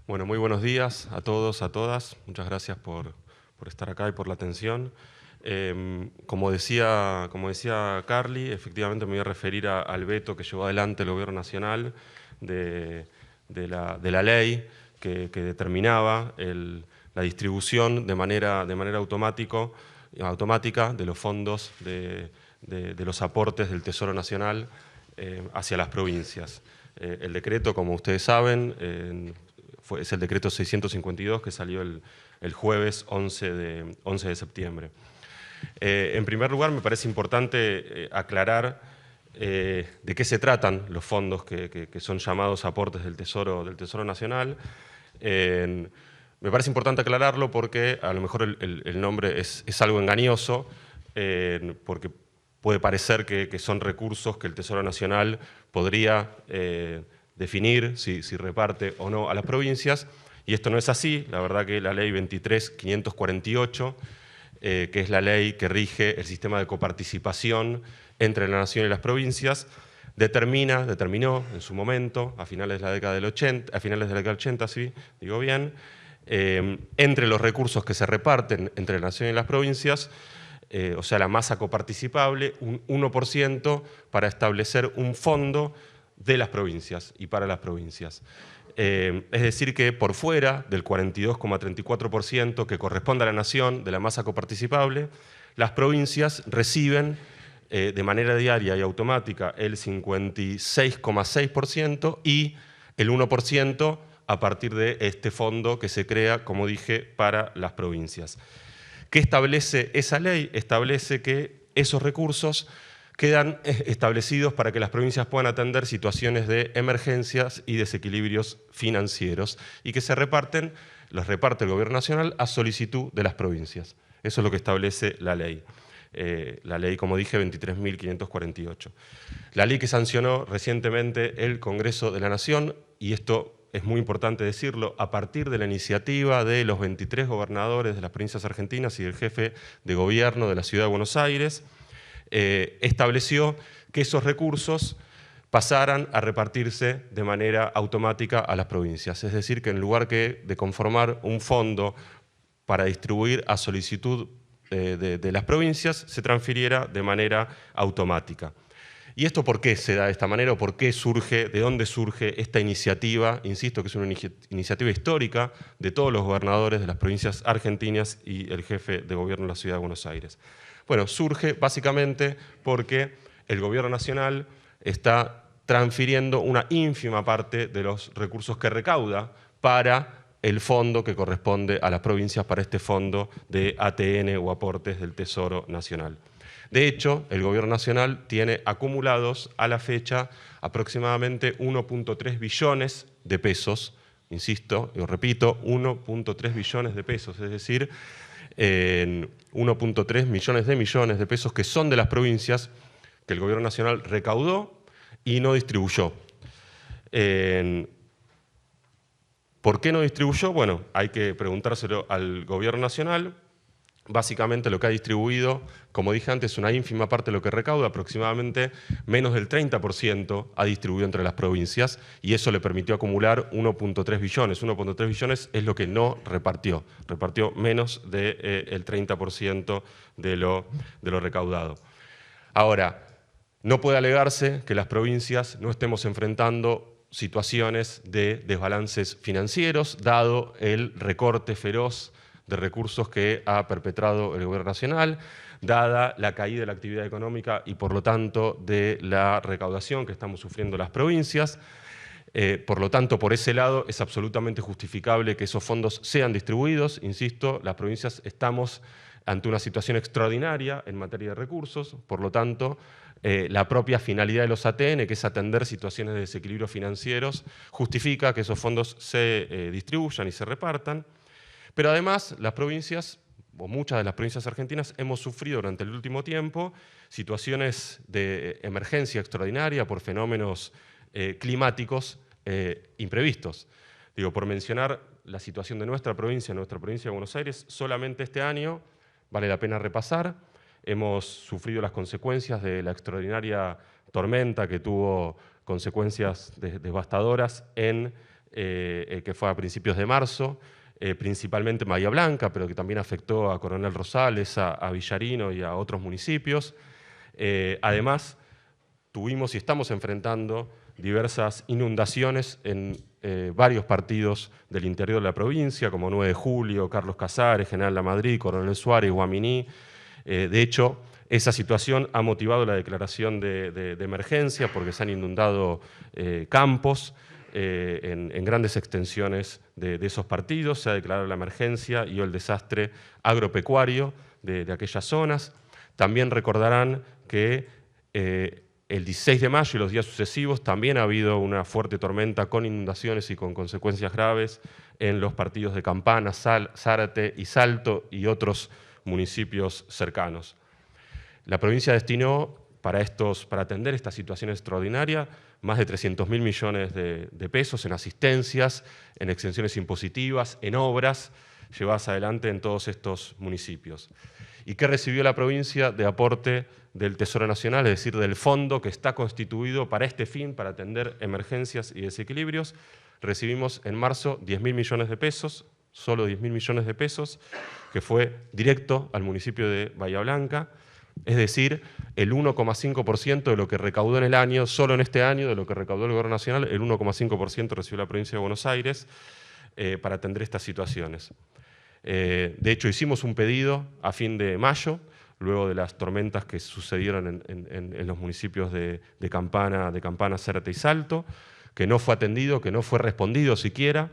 Bueno, muy buenos días a todos, a todas. Muchas gracias por estar acá y por la atención. Como decía Carly, efectivamente me voy a referir al veto que llevó adelante el Gobierno Nacional de la ley que determinaba la distribución de manera automática de los fondos de los aportes del Tesoro Nacional hacia las provincias. El decreto, como ustedes saben, es el decreto 652 que salió el jueves 11 de septiembre. En primer lugar, me parece importante aclarar de qué se tratan los fondos que son llamados aportes del Tesoro Nacional. Me parece importante aclararlo porque a lo mejor el nombre es algo engañoso, porque puede parecer que son recursos que el Tesoro Nacional podría definir si reparte o no a las provincias, y esto no es así. La verdad que la ley 23.548, que es la ley que rige el sistema de coparticipación entre la Nación y las provincias, determinó en su momento, a finales de la década del 80, sí, digo bien, entre los recursos que se reparten entre la Nación y las provincias, o sea, la masa coparticipable, un 1% para establecer un fondo de las provincias y para las provincias. Es decir, que por fuera del 42,34% que corresponde a la Nación de la masa coparticipable, las provincias reciben de manera diaria y automática el 56,6% y el 1% a partir de este fondo que se crea, como dije, para las provincias. ¿Qué establece esa ley? Establece que esos recursos quedan establecidos para que las provincias puedan atender situaciones de emergencias y desequilibrios financieros y que los reparte el Gobierno Nacional a solicitud de las provincias. Eso es lo que establece la ley. La ley, como dije, 23.548. La ley que sancionó recientemente el Congreso de la Nación, y esto es muy importante decirlo, a partir de la iniciativa de los 23 gobernadores de las provincias argentinas y del jefe de gobierno de la Ciudad de Buenos Aires, estableció que esos recursos pasaran a repartirse de manera automática a las provincias. Es decir, que en lugar de conformar un fondo para distribuir a solicitud de las provincias, se transfiriera de manera automática. ¿Y esto por qué se da de esta manera o por qué surge, de dónde surge esta iniciativa? Insisto que es una iniciativa histórica de todos los gobernadores de las provincias argentinas y el jefe de gobierno de la Ciudad de Buenos Aires. Bueno, surge básicamente porque el gobierno nacional está transfiriendo una ínfima parte de los recursos que recauda para el fondo que corresponde a las provincias, para este fondo de ATN o aportes del Tesoro Nacional. De hecho, el Gobierno Nacional tiene acumulados a la fecha aproximadamente 1.3 billones de pesos, insisto, y repito, 1.3 billones de pesos, es decir, 1.3 millones de pesos que son de las provincias que el Gobierno Nacional recaudó y no distribuyó. ¿Por qué no distribuyó? Bueno, hay que preguntárselo al Gobierno Nacional. Básicamente lo que ha distribuido, como dije antes, una ínfima parte de lo que recauda, aproximadamente menos del 30% ha distribuido entre las provincias y eso le permitió acumular 1.3 billones. 1.3 billones es lo que no repartió, repartió menos del 30% de lo recaudado. Ahora, no puede alegarse que las provincias no estemos enfrentando situaciones de desbalances financieros, dado el recorte feroz de recursos que ha perpetrado el Gobierno Nacional, dada la caída de la actividad económica y por lo tanto de la recaudación que estamos sufriendo las provincias. Por lo tanto, por ese lado es absolutamente justificable que esos fondos sean distribuidos. Insisto, las provincias estamos ante una situación extraordinaria en materia de recursos, por lo tanto, la propia finalidad de los ATN, que es atender situaciones de desequilibrios financieros, justifica que esos fondos se distribuyan y se repartan. Pero además, las provincias, o muchas de las provincias argentinas, hemos sufrido durante el último tiempo situaciones de emergencia extraordinaria por fenómenos climáticos imprevistos. Digo, por mencionar la situación de nuestra provincia de Buenos Aires, solamente este año, vale la pena repasar, hemos sufrido las consecuencias de la extraordinaria tormenta que tuvo consecuencias devastadoras que fue a principios de marzo, principalmente en Bahía Blanca, pero que también afectó a Coronel Rosales, a Villarino y a otros municipios. Además, tuvimos y estamos enfrentando diversas inundaciones en varios partidos del interior de la provincia, como 9 de Julio, Carlos Casares, General Lamadrid, Coronel Suárez, Guaminí. De hecho, esa situación ha motivado la declaración de emergencia porque se han inundado campos, en grandes extensiones de esos partidos, se ha declarado la emergencia y el desastre agropecuario de aquellas zonas. También recordarán que el 16 de mayo y los días sucesivos también ha habido una fuerte tormenta con inundaciones y con consecuencias graves en los partidos de Campana, Zárate y Salto y otros municipios cercanos. La provincia destinó para atender esta situación extraordinaria más de 300.000 millones de pesos en asistencias, en exenciones impositivas, en obras llevadas adelante en todos estos municipios. ¿Y qué recibió la provincia de aporte del Tesoro Nacional, es decir, del fondo que está constituido para este fin, para atender emergencias y desequilibrios? Recibimos en marzo 10.000 millones de pesos, solo 10.000 millones de pesos, que fue directo al municipio de Bahía Blanca, es decir, el 1,5% de lo que recaudó en el año, solo en este año, de lo que recaudó el Gobierno Nacional, el 1,5% recibió la provincia de Buenos Aires para atender estas situaciones. De hecho, hicimos un pedido a fin de mayo, luego de las tormentas que sucedieron en los municipios de Campana, Zárate y Salto, que no fue atendido, que no fue respondido siquiera.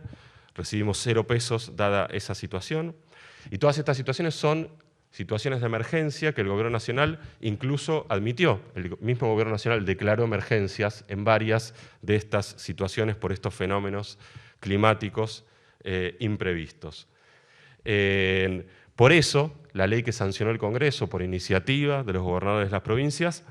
Recibimos 0 pesos dada esa situación. Y todas estas situaciones son situaciones de emergencia que el Gobierno Nacional incluso admitió. El mismo Gobierno Nacional declaró emergencias en varias de estas situaciones por estos fenómenos climáticos imprevistos. Por eso, la ley que sancionó el Congreso por iniciativa de los gobernadores de las provincias,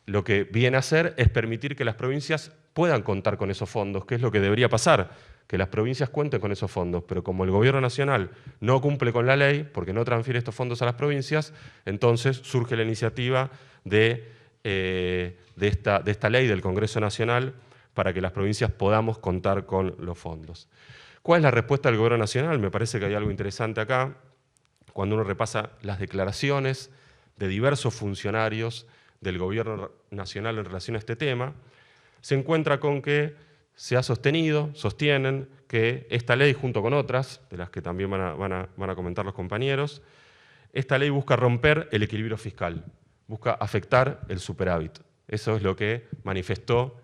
lo que viene a hacer es permitir que las provincias puedan contar con esos fondos, que es lo que debería pasar, que las provincias cuenten con esos fondos, pero como el Gobierno Nacional no cumple con la ley, porque no transfiere estos fondos a las provincias, entonces surge la iniciativa de esta ley del Congreso Nacional para que las provincias podamos contar con los fondos. ¿Cuál es la respuesta del Gobierno Nacional? Me parece que hay algo interesante acá, cuando uno repasa las declaraciones de diversos funcionarios del Gobierno Nacional en relación a este tema, se encuentra con que se ha sostienen que esta ley, junto con otras, de las que también van a comentar los compañeros, esta ley busca romper el equilibrio fiscal, busca afectar el superávit. Eso es lo que manifestó,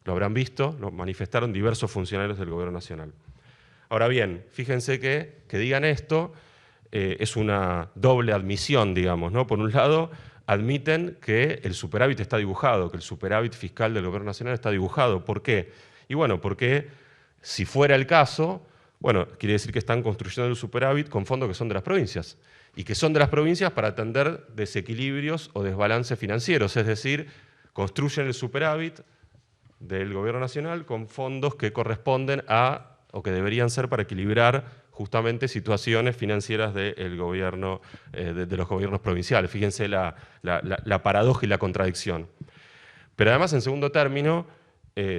lo habrán visto, lo manifestaron diversos funcionarios del Gobierno Nacional. Ahora bien, fíjense que digan esto es una doble admisión, digamos, ¿no? Por un lado, admiten que el superávit está dibujado, que el superávit fiscal del Gobierno Nacional está dibujado. ¿Por qué? Y bueno, porque si fuera el caso, bueno, quiere decir que están construyendo el superávit con fondos que son de las provincias, y que son de las provincias para atender desequilibrios o desbalances financieros, es decir, construyen el superávit del Gobierno Nacional con fondos que corresponden a, o que deberían ser para equilibrar justamente situaciones financieras del gobierno, de los gobiernos provinciales. Fíjense la paradoja y la contradicción. Pero además, en segundo término,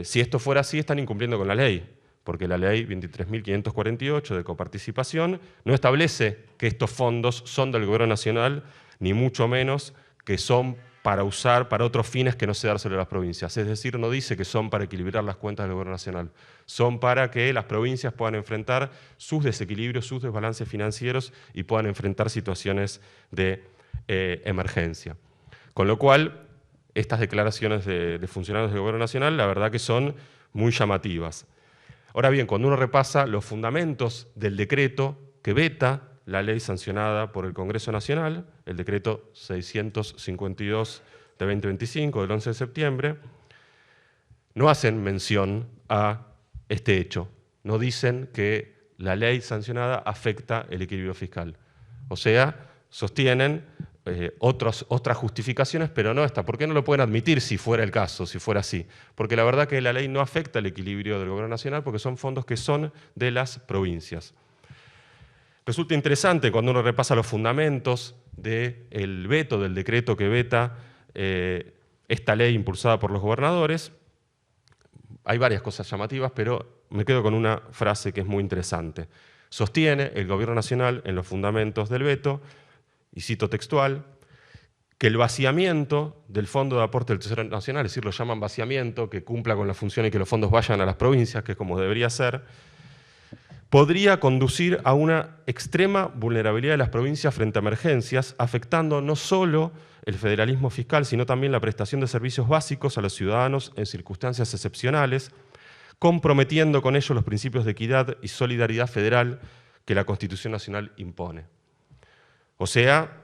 si esto fuera así, están incumpliendo con la ley, porque la ley 23.548 de coparticipación no establece que estos fondos son del Gobierno Nacional, ni mucho menos que son para usar para otros fines que no se dárselo a las provincias. Es decir, no dice que son para equilibrar las cuentas del Gobierno Nacional. Son para que las provincias puedan enfrentar sus desequilibrios, sus desbalances financieros y puedan enfrentar situaciones de emergencia. Con lo cual, estas declaraciones de funcionarios del Gobierno Nacional, la verdad que son muy llamativas. Ahora bien, cuando uno repasa los fundamentos del decreto que veta la ley sancionada por el Congreso Nacional, el decreto 652 de 2025, del 11 de septiembre, no hacen mención a este hecho. No dicen que la ley sancionada afecta el equilibrio fiscal. O sea, sostienen otras justificaciones, pero no esta. ¿Por qué no lo pueden admitir si fuera el caso, si fuera así? Porque la verdad que la ley no afecta el equilibrio del Gobierno Nacional porque son fondos que son de las provincias. Resulta interesante cuando uno repasa los fundamentos del veto, del decreto que veta esta ley impulsada por los gobernadores. Hay varias cosas llamativas, pero me quedo con una frase que es muy interesante. Sostiene el Gobierno Nacional en los fundamentos del veto, y cito textual, que el vaciamiento del Fondo de Aporte del Tesoro Nacional, es decir, lo llaman vaciamiento, que cumpla con la función y que los fondos vayan a las provincias, que es como debería ser, podría conducir a una extrema vulnerabilidad de las provincias frente a emergencias, afectando no solo el federalismo fiscal, sino también la prestación de servicios básicos a los ciudadanos en circunstancias excepcionales, comprometiendo con ello los principios de equidad y solidaridad federal que la Constitución Nacional impone. O sea,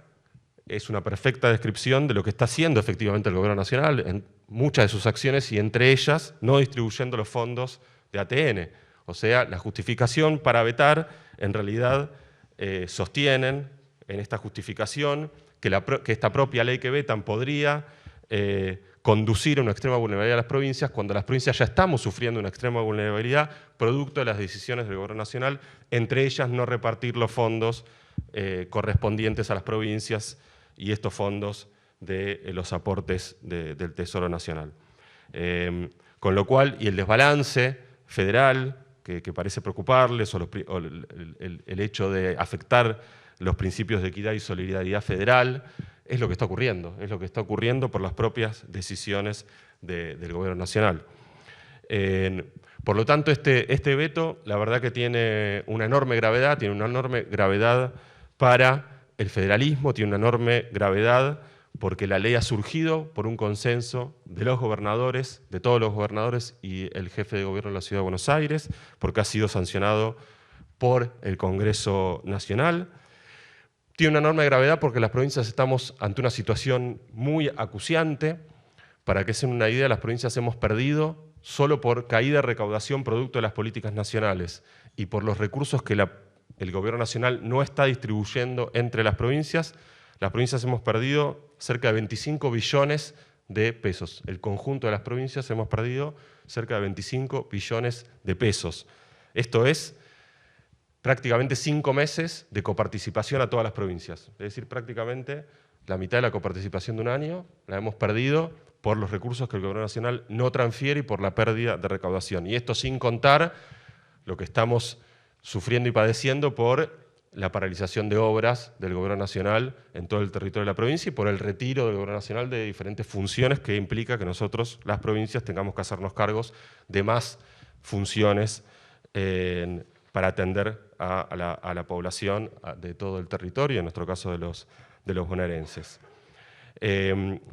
es una perfecta descripción de lo que está haciendo efectivamente el Gobierno Nacional en muchas de sus acciones y entre ellas no distribuyendo los fondos de ATN. O sea, la justificación para vetar, en realidad sostienen en esta justificación que esta propia ley que vetan podría conducir a una extrema vulnerabilidad de las provincias cuando las provincias ya estamos sufriendo una extrema vulnerabilidad producto de las decisiones del Gobierno Nacional, entre ellas no repartir los fondos correspondientes a las provincias y estos fondos de los aportes del Tesoro Nacional. Con lo cual, y el desbalance federal que parece preocuparles, o el hecho de afectar los principios de equidad y solidaridad federal, es lo que está ocurriendo por las propias decisiones del Gobierno Nacional. Por lo tanto, este veto, la verdad que tiene una enorme gravedad para el federalismo, tiene una enorme gravedad porque la ley ha surgido por un consenso de los gobernadores, de todos los gobernadores y el jefe de gobierno de la Ciudad de Buenos Aires, porque ha sido sancionado por el Congreso Nacional. Tiene una enorme gravedad porque las provincias estamos ante una situación muy acuciante. Para que se den una idea, las provincias hemos perdido, solo por caída de recaudación producto de las políticas nacionales y por los recursos que el Gobierno Nacional no está distribuyendo entre las provincias hemos perdido cerca de 25 billones de pesos. El conjunto de las provincias hemos perdido cerca de 25 billones de pesos. Esto es prácticamente 5 meses de coparticipación a todas las provincias. Es decir, prácticamente la mitad de la coparticipación de un año la hemos perdido por los recursos que el Gobierno Nacional no transfiere y por la pérdida de recaudación. Y esto sin contar lo que estamos sufriendo y padeciendo por la paralización de obras del Gobierno Nacional en todo el territorio de la provincia y por el retiro del Gobierno Nacional de diferentes funciones que implica que nosotros, las provincias, tengamos que hacernos cargos de más funciones para atender a la población de todo el territorio, en nuestro caso de los bonaerenses.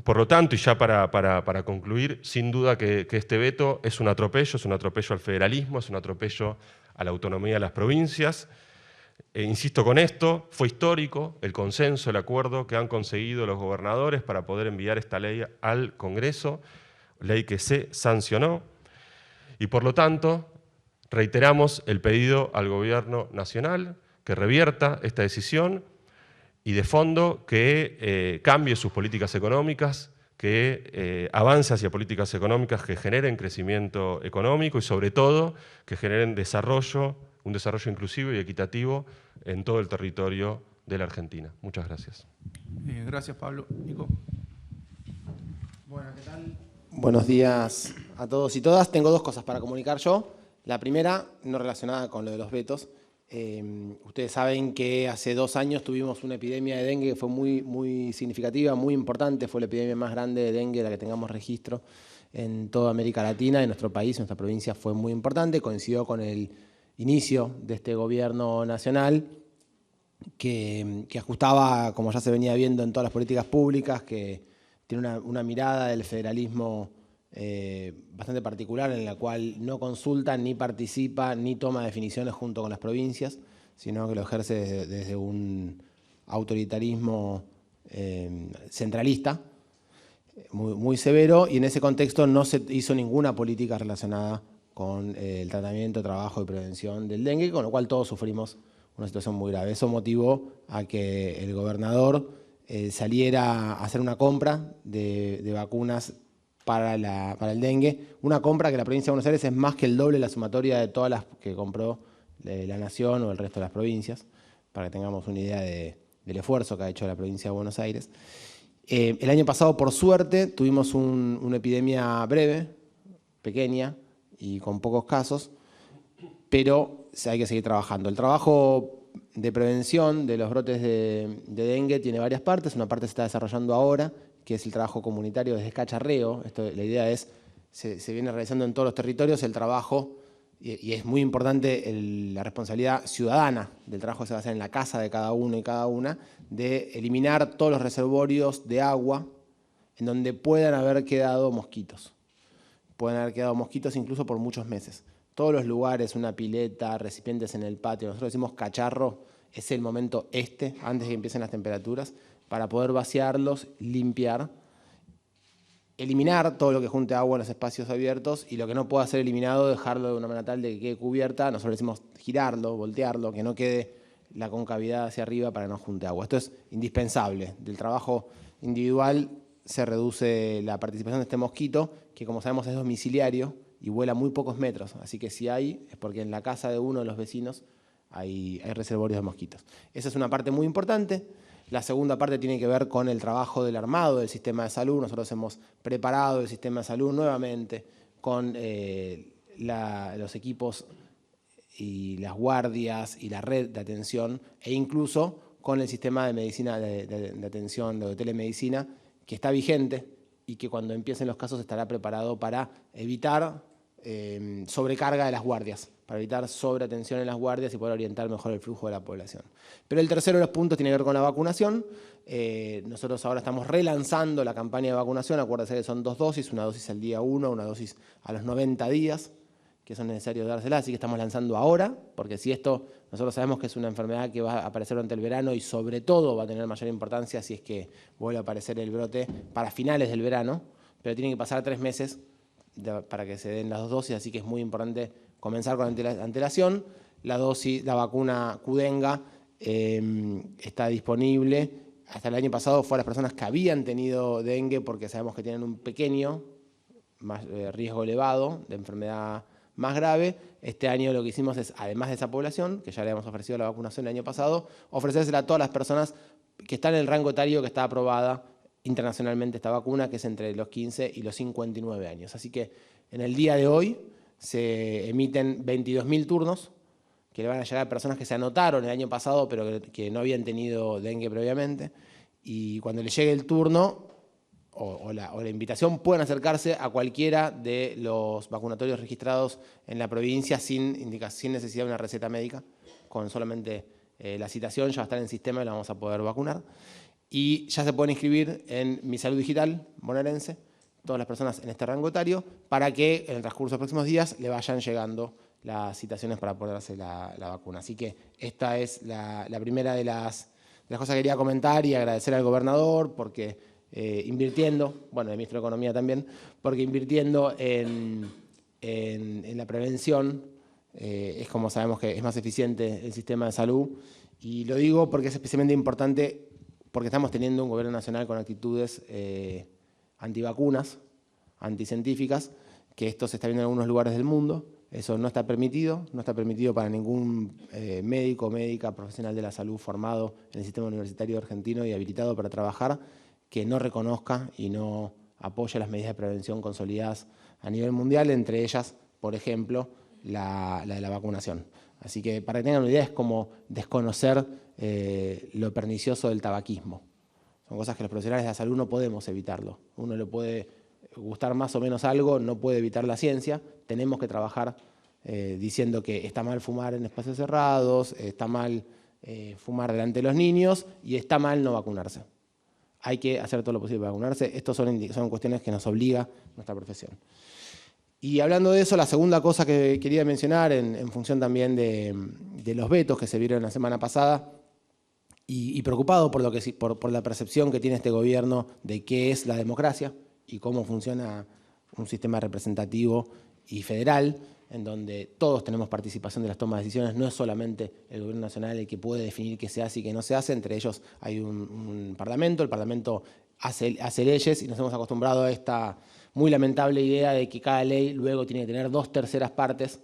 Por lo tanto, y ya para concluir, sin duda que este veto es un atropello al federalismo, es un atropello a la autonomía de las provincias. Insisto con esto, fue histórico el consenso, el acuerdo que han conseguido los gobernadores para poder enviar esta ley al Congreso, ley que se sancionó, y por lo tanto reiteramos el pedido al Gobierno Nacional que revierta esta decisión y de fondo que cambie sus políticas económicas, que avance hacia políticas económicas que generen crecimiento económico y sobre todo que generen un desarrollo inclusivo y equitativo en todo el territorio de la Argentina. Muchas gracias. Gracias, Pablo. Nico. Bueno, ¿qué tal? Buenos días a todos y todas. Tengo dos cosas para comunicar yo. La primera, no relacionada con lo de los vetos. Ustedes saben que hace 2 años tuvimos una epidemia de dengue que fue muy significativa, muy importante. Fue la epidemia más grande de dengue de la que tengamos registro en toda América Latina. En nuestro país, en nuestra provincia, fue muy importante. Coincidió con el inicio de este gobierno nacional que ajustaba, como ya se venía viendo en todas las políticas públicas, que tiene una mirada del federalismo bastante particular, en la cual no consulta, ni participa, ni toma definiciones junto con las provincias, sino que lo ejerce desde un autoritarismo centralista, muy severo, y en ese contexto no se hizo ninguna política relacionada con el tratamiento, trabajo y prevención del dengue, con lo cual todos sufrimos una situación muy grave. Eso motivó a que el gobernador saliera a hacer una compra de vacunas para el dengue, una compra que la provincia de Buenos Aires es más que el doble de la sumatoria de todas las que compró la Nación o el resto de las provincias, para que tengamos una idea del esfuerzo que ha hecho la provincia de Buenos Aires. El año pasado, por suerte, tuvimos una epidemia breve, pequeña y con pocos casos, pero hay que seguir trabajando. El trabajo de prevención de los brotes de dengue tiene varias partes. Una parte se está desarrollando ahora, que es el trabajo comunitario desde cacharreo. La idea es, se viene realizando en todos los territorios el trabajo, y es muy importante la responsabilidad ciudadana del trabajo que se va a hacer en la casa de cada uno y cada una, de eliminar todos los reservorios de agua en donde puedan haber quedado mosquitos. Pueden haber quedado mosquitos incluso por muchos meses. Todos los lugares, una pileta, recipientes en el patio, nosotros decimos cacharro, es el momento antes de que empiecen las temperaturas, para poder vaciarlos, limpiar, eliminar todo lo que junte agua en los espacios abiertos, y lo que no pueda ser eliminado, dejarlo de una manera tal de que quede cubierta. Nosotros decimos girarlo, voltearlo, que no quede la concavidad hacia arriba para que no junte agua. Esto es indispensable. Del trabajo individual se reduce la participación de este mosquito, que como sabemos es domiciliario y vuela muy pocos metros. Así que si hay, es porque en la casa de uno de los vecinos hay reservorios de mosquitos. Esa es una parte muy importante. La segunda parte tiene que ver con el trabajo del armado del sistema de salud. Nosotros hemos preparado el sistema de salud nuevamente con los equipos y las guardias y la red de atención, e incluso con el sistema de medicina de atención, de telemedicina, que está vigente y que cuando empiecen los casos estará preparado para evitar sobrecarga de las guardias, para evitar sobreatención en las guardias y poder orientar mejor el flujo de la población. Pero el tercero de los puntos tiene que ver con la vacunación. Nosotros ahora estamos relanzando la campaña de vacunación. Acuérdense que son 2 dosis, una dosis al día 1, una dosis a los 90 días, que son necesarios dárselas, así que estamos lanzando ahora, porque si esto, nosotros sabemos que es una enfermedad que va a aparecer durante el verano y sobre todo va a tener mayor importancia si es que vuelve a aparecer el brote para finales del verano, pero tienen que pasar 3 meses para que se den las 2 dosis, así que es muy importante comenzar con antelación. La vacuna Qdenga está disponible. Hasta el año pasado fue a las personas que habían tenido dengue, porque sabemos que tienen un pequeño riesgo elevado de enfermedad más grave. Este año lo que hicimos es, además de esa población, que ya le habíamos ofrecido la vacunación el año pasado, ofrecérsela a todas las personas que están en el rango etario que está aprobada internacionalmente esta vacuna, que es entre los 15 y los 59 años. Así que en el día de hoy se emiten 22.000 turnos que le van a llegar a personas que se anotaron el año pasado, pero que no habían tenido dengue previamente. Y cuando les llegue el turno o la invitación, pueden acercarse a cualquiera de los vacunatorios registrados en la provincia sin necesidad de una receta médica, con solamente la citación ya va a estar en el sistema y la vamos a poder vacunar. Y ya se pueden inscribir en Mi Salud Digital bonaerense, todas las personas en este rango etario, para que en el transcurso de los próximos días le vayan llegando las citaciones para poder hacer la vacuna. Así que esta es la primera de las cosas que quería comentar y agradecer al gobernador porque invirtiendo, bueno, el ministro de Economía también, porque invirtiendo en la prevención es como sabemos que es más eficiente el sistema de salud. Y lo digo porque es especialmente importante porque estamos teniendo un gobierno nacional con actitudes antivacunas, anticientíficas, que esto se está viendo en algunos lugares del mundo. Eso no está permitido para ningún médico o médica profesional de la salud formado en el sistema universitario argentino y habilitado para trabajar, que no reconozca y no apoye las medidas de prevención consolidadas a nivel mundial, entre ellas, por ejemplo, la de la vacunación. Así que para que tengan una idea es como desconocer lo pernicioso del tabaquismo. Son cosas que los profesionales de la salud no podemos evitarlo. Uno le puede gustar más o menos algo, no puede evitar la ciencia. Tenemos que trabajar diciendo que está mal fumar en espacios cerrados, está mal fumar delante de los niños y está mal no vacunarse. Hay que hacer todo lo posible para vacunarse. Estas son cuestiones que nos obliga nuestra profesión. Y hablando de eso, la segunda cosa que quería mencionar, en función también de los vetos que se vieron la semana pasada, y preocupado por la percepción que tiene este gobierno de qué es la democracia y cómo funciona un sistema representativo y federal, en donde todos tenemos participación de las tomas de decisiones, no es solamente el gobierno nacional el que puede definir qué se hace y qué no se hace, entre ellos hay un parlamento, el parlamento hace leyes y nos hemos acostumbrado a esta muy lamentable idea de que cada ley luego tiene que tener 2/3 partes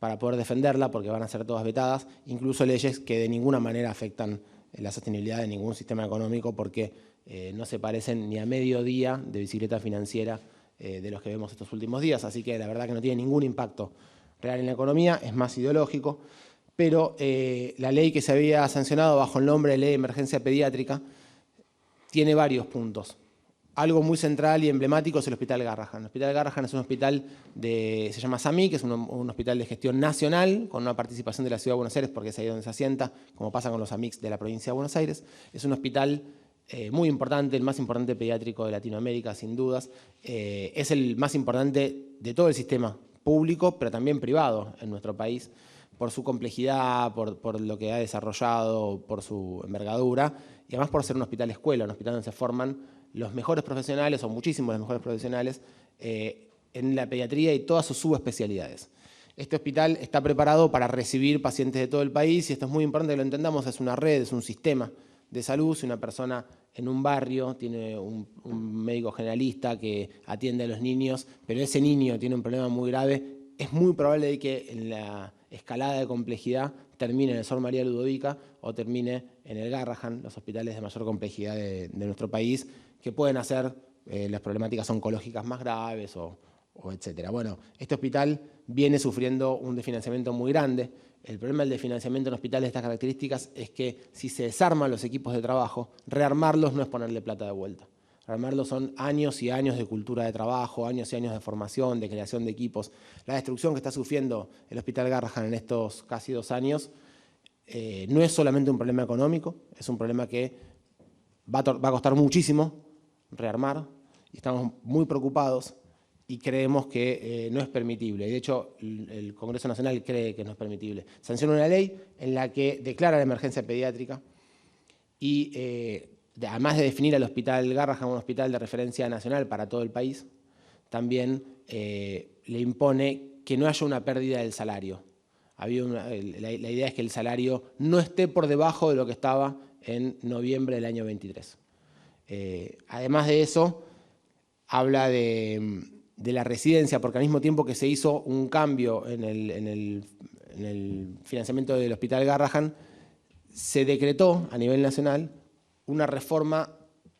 para poder defenderla, porque van a ser todas vetadas, incluso leyes que de ninguna manera afectan la sostenibilidad de ningún sistema económico, porque no se parecen ni a medio día de bicicleta financiera de los que vemos estos últimos días. Así que la verdad que no tiene ningún impacto real en la economía, es más ideológico. Pero la ley que se había sancionado bajo el nombre de Ley de Emergencia Pediátrica tiene varios puntos. Algo muy central y emblemático es el Hospital Garrahan. El Hospital Garrahan es un hospital se llama SAMI, que es un hospital de gestión nacional, con una participación de la Ciudad de Buenos Aires, porque es ahí donde se asienta, como pasa con los AMICS de la provincia de Buenos Aires. Es un hospital muy importante, el más importante pediátrico de Latinoamérica, sin dudas. Es el más importante de todo el sistema público, pero también privado en nuestro país, por su complejidad, por lo que ha desarrollado, por su envergadura, y además por ser un hospital escuela, un hospital donde se forman los mejores profesionales, o muchísimos de los mejores profesionales, en la pediatría y todas sus subespecialidades. Este hospital está preparado para recibir pacientes de todo el país, y esto es muy importante que lo entendamos, es una red, es un sistema de salud. Si una persona en un barrio tiene un médico generalista que atiende a los niños, pero ese niño tiene un problema muy grave, es muy probable que en la escalada de complejidad termine en el Sor María Ludovica o termine en el Garrahan, los hospitales de mayor complejidad de nuestro país, que pueden hacer las problemáticas oncológicas más graves o etcétera. Bueno, este hospital viene sufriendo un desfinanciamiento muy grande. El problema del desfinanciamiento en hospitales de estas características es que si se desarman los equipos de trabajo, rearmarlos no es ponerle plata de vuelta. Rearmarlos son años y años de cultura de trabajo, años y años de formación, de creación de equipos. La destrucción que está sufriendo el Hospital Garrahan en estos casi 2 años no es solamente un problema económico, es un problema que va a costar muchísimo rearmar, y estamos muy preocupados y creemos que no es permitible. De hecho, el Congreso Nacional cree que no es permitible. Sanciona una ley en la que declara la emergencia pediátrica y además de definir al Hospital Garrahan un hospital de referencia nacional para todo el país, también le impone que no haya una pérdida del salario. La idea es que el salario no esté por debajo de lo que estaba en noviembre del año 23. Además de eso, habla de la residencia, porque al mismo tiempo que se hizo un cambio en el financiamiento del Hospital Garrahan, se decretó a nivel nacional una reforma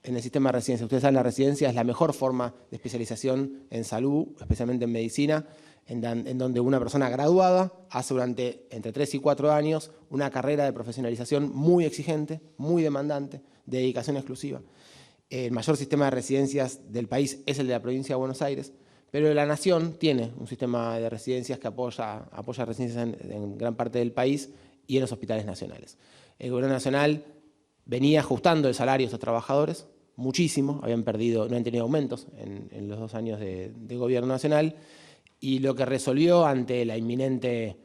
en el sistema de residencia. Ustedes saben, la residencia es la mejor forma de especialización en salud, especialmente en medicina. en donde una persona graduada hace durante entre 3 y 4 años una carrera de profesionalización muy exigente, muy demandante, de dedicación exclusiva. El mayor sistema de residencias del país es el de la provincia de Buenos Aires, pero la Nación tiene un sistema de residencias que apoya residencias en gran parte del país y en los hospitales nacionales. El Gobierno Nacional venía ajustando el salario de estos trabajadores muchísimo, no habían tenido aumentos en los 2 años de Gobierno Nacional, y lo que resolvió ante la inminente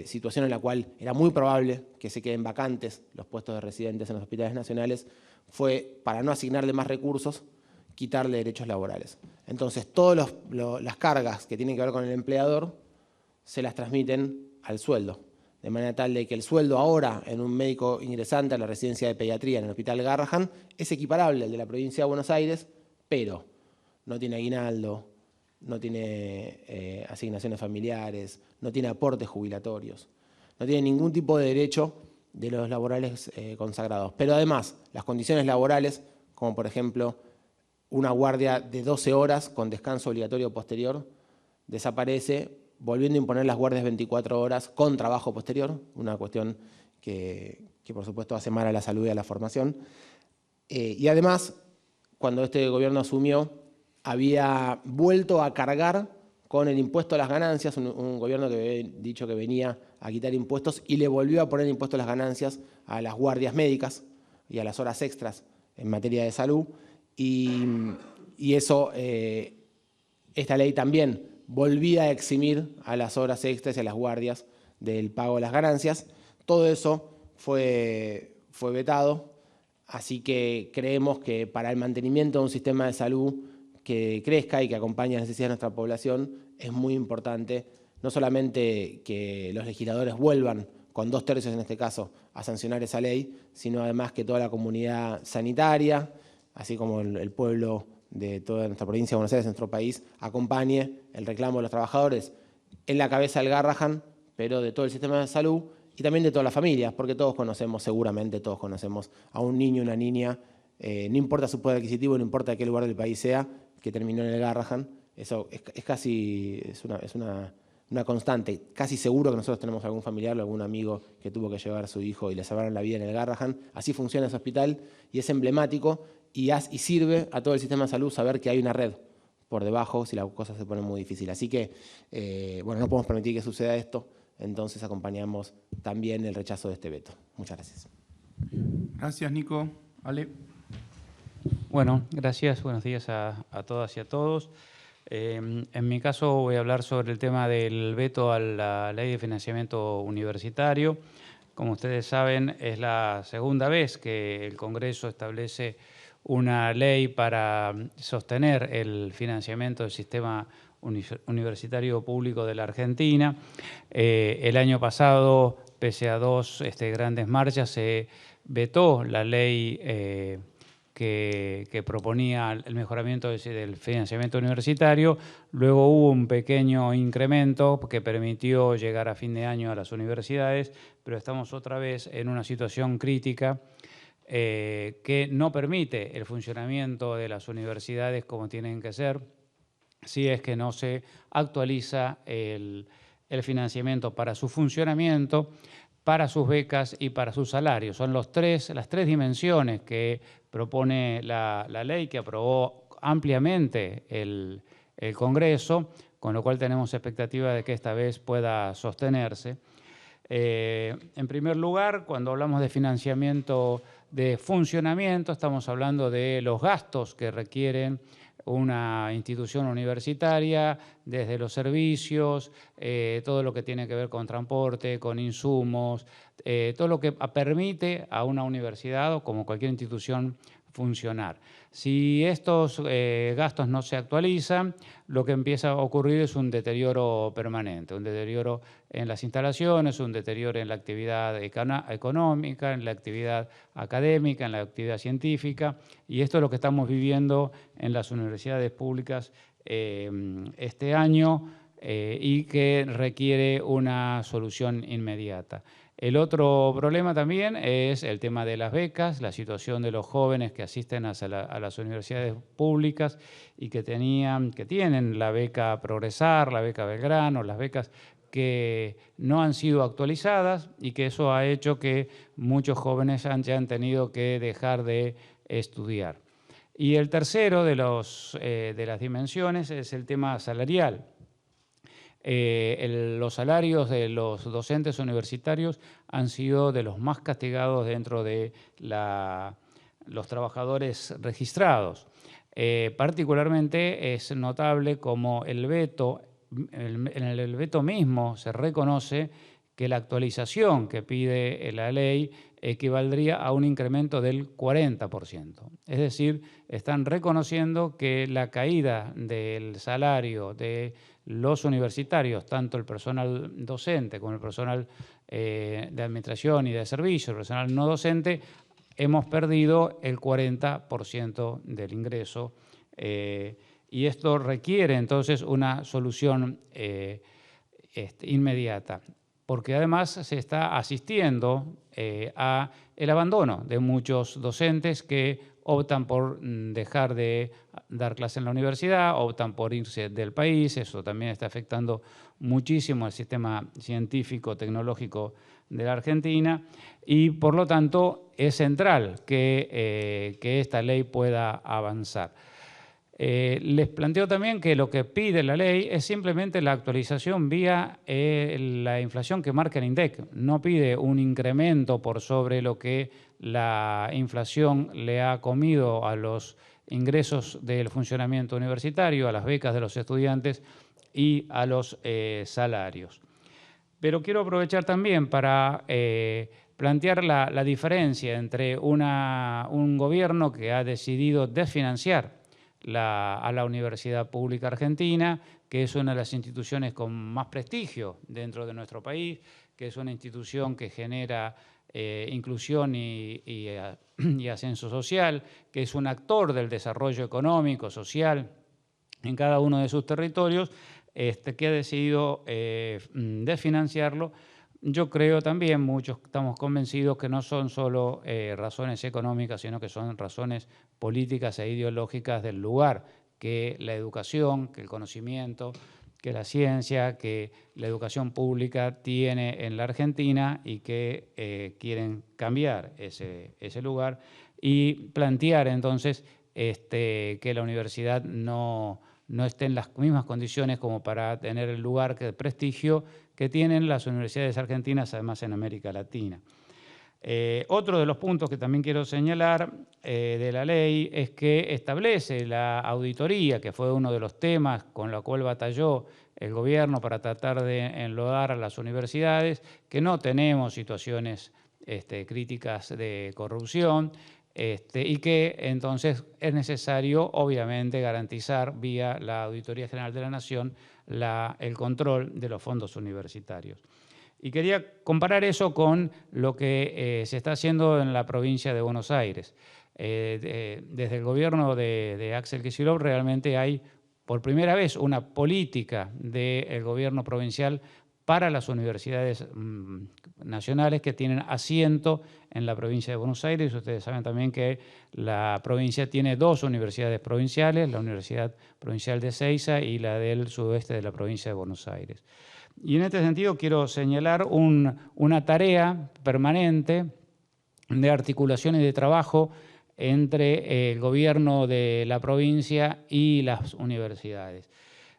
situación en la cual era muy probable que se queden vacantes los puestos de residentes en los hospitales nacionales fue, para no asignarle más recursos, quitarle derechos laborales. Entonces, todas las cargas que tienen que ver con el empleador se las transmiten al sueldo, de manera tal de que el sueldo ahora en un médico ingresante a la residencia de pediatría en el Hospital Garrahan es equiparable al de la provincia de Buenos Aires, pero no tiene aguinaldo, no tiene asignaciones familiares, no tiene aportes jubilatorios, no tiene ningún tipo de derecho de los laborales consagrados. Pero además, las condiciones laborales, como por ejemplo una guardia de 12 horas con descanso obligatorio posterior, desaparece, volviendo a imponer las guardias 24 horas con trabajo posterior, una cuestión que por supuesto hace mal a la salud y a la formación. Y además, cuando este gobierno asumió, había vuelto a cargar con el impuesto a las ganancias, un gobierno que había dicho que venía a quitar impuestos y le volvió a poner impuesto a las ganancias a las guardias médicas y a las horas extras en materia de salud. Y eso, esta ley también volvía a eximir a las horas extras y a las guardias del pago de las ganancias. Todo eso fue vetado, así que creemos que para el mantenimiento de un sistema de salud que crezca y que acompañe las necesidades de nuestra población, es muy importante no solamente que los legisladores vuelvan, con 2/3 en este caso, a sancionar esa ley, sino además que toda la comunidad sanitaria, así como el pueblo de toda nuestra provincia de Buenos Aires, nuestro país, acompañe el reclamo de los trabajadores en la cabeza del Garrahan, pero de todo el sistema de salud y también de todas las familias, porque todos conocemos, seguramente todos conocemos a un niño, una niña, no importa su poder adquisitivo, no importa de qué lugar del país sea, que terminó en el Garrahan. Eso es una constante. Casi seguro que nosotros tenemos algún familiar o algún amigo que tuvo que llevar a su hijo y le salvaron la vida en el Garrahan. Así funciona ese hospital y es emblemático y sirve a todo el sistema de salud saber que hay una red por debajo si la cosa se pone muy difícil. Así que, bueno, no podemos permitir que suceda esto, entonces acompañamos también el rechazo de este veto. Muchas gracias. Gracias, Nico. Ale. Bueno, gracias. Buenos días a todas y a todos. En mi caso voy a hablar sobre el tema del veto a la Ley de Financiamiento Universitario. Como ustedes saben, es la segunda vez que el Congreso establece una ley para sostener el financiamiento del sistema universitario público de la Argentina. El año pasado, pese a 2 grandes marchas, se vetó la ley que proponía el mejoramiento del financiamiento universitario. Luego hubo un pequeño incremento que permitió llegar a fin de año a las universidades, pero estamos otra vez en una situación crítica que no permite el funcionamiento de las universidades como tienen que ser, si es que no se actualiza el financiamiento para su funcionamiento, para sus becas y para sus salarios. Son las tres dimensiones que propone la ley que aprobó ampliamente el Congreso, con lo cual tenemos expectativa de que esta vez pueda sostenerse. En primer lugar, cuando hablamos de financiamiento de funcionamiento, estamos hablando de los gastos que requieren una institución universitaria, desde los servicios, todo lo que tiene que ver con transporte, con insumos, todo lo que permite a una universidad o como cualquier institución funcionar. Si estos gastos no se actualizan, lo que empieza a ocurrir es un deterioro permanente, un deterioro en las instalaciones, un deterioro en la actividad económica, en la actividad académica, en la actividad científica, y esto es lo que estamos viviendo en las universidades públicas este año y que requiere una solución inmediata. El otro problema también es el tema de las becas, la situación de los jóvenes que asisten a las universidades públicas y que tienen la beca Progresar, la beca Belgrano, las becas que no han sido actualizadas y que eso ha hecho que muchos jóvenes hayan tenido que dejar de estudiar. Y el tercero de las dimensiones es el tema salarial. Los salarios de los docentes universitarios han sido de los más castigados dentro de los trabajadores registrados. Particularmente es notable como el veto, en el veto mismo se reconoce que la actualización que pide la ley equivaldría a un incremento del 40%. Es decir, están reconociendo que la caída del salario de los universitarios, tanto el personal docente como el personal de administración y de servicio, el personal no docente, hemos perdido el 40% del ingreso y esto requiere entonces una solución inmediata, porque además se está asistiendo a el abandono de muchos docentes que optan por dejar de dar clase en la universidad, optan por irse del país. Eso también está afectando muchísimo al sistema científico, tecnológico de la Argentina y por lo tanto es central que esta ley pueda avanzar. Les planteo también que lo que pide la ley es simplemente la actualización vía la inflación que marca el INDEC. No pide un incremento por sobre lo que la inflación le ha comido a los ingresos del funcionamiento universitario, a las becas de los estudiantes y a los salarios. Pero quiero aprovechar también para plantear la diferencia entre un gobierno que ha decidido desfinanciar a la Universidad Pública Argentina, que es una de las instituciones con más prestigio dentro de nuestro país, que es una institución que genera inclusión y ascenso social, que es un actor del desarrollo económico, social, en cada uno de sus territorios, que ha decidido desfinanciarlo. Yo creo también, muchos estamos convencidos que no son solo razones económicas, sino que son razones políticas e ideológicas del lugar que la educación, que el conocimiento, que la ciencia, que la educación pública tiene en la Argentina y que quieren cambiar ese lugar y plantear entonces que la universidad no esté en las mismas condiciones como para tener el lugar, el prestigio que tienen las universidades argentinas, además en América Latina. Otro de los puntos que también quiero señalar de la ley es que establece la auditoría, que fue uno de los temas con los cuales batalló el gobierno para tratar de enlodar a las universidades, que no tenemos situaciones críticas de corrupción, y que entonces es necesario, obviamente, garantizar vía la Auditoría General de la Nación el control de los fondos universitarios. Y quería comparar eso con lo que se está haciendo en la provincia de Buenos Aires. Desde el gobierno de Axel Kicillof realmente hay por primera vez una política del gobierno provincial para las universidades nacionales que tienen asiento en la provincia de Buenos Aires. Ustedes saben también que la provincia tiene dos universidades provinciales, la Universidad Provincial de Ezeiza y la del sudoeste de la provincia de Buenos Aires. Y en este sentido quiero señalar una tarea permanente de articulación y de trabajo entre el gobierno de la provincia y las universidades.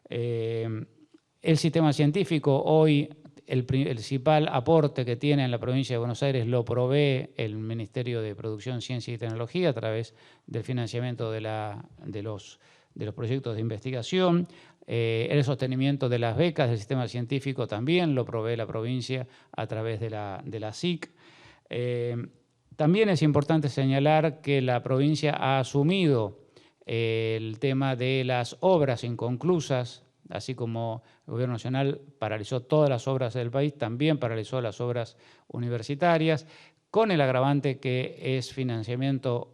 El sistema científico hoy, el principal aporte que tiene en la provincia de Buenos Aires lo provee el Ministerio de Producción, Ciencia y Tecnología a través del financiamiento de los proyectos de investigación. El sostenimiento de las becas del sistema científico también lo provee la provincia a través de la SIC. También es importante señalar que la provincia ha asumido el tema de las obras inconclusas, así como el Gobierno Nacional paralizó todas las obras del país, también paralizó las obras universitarias, con el agravante que es financiamiento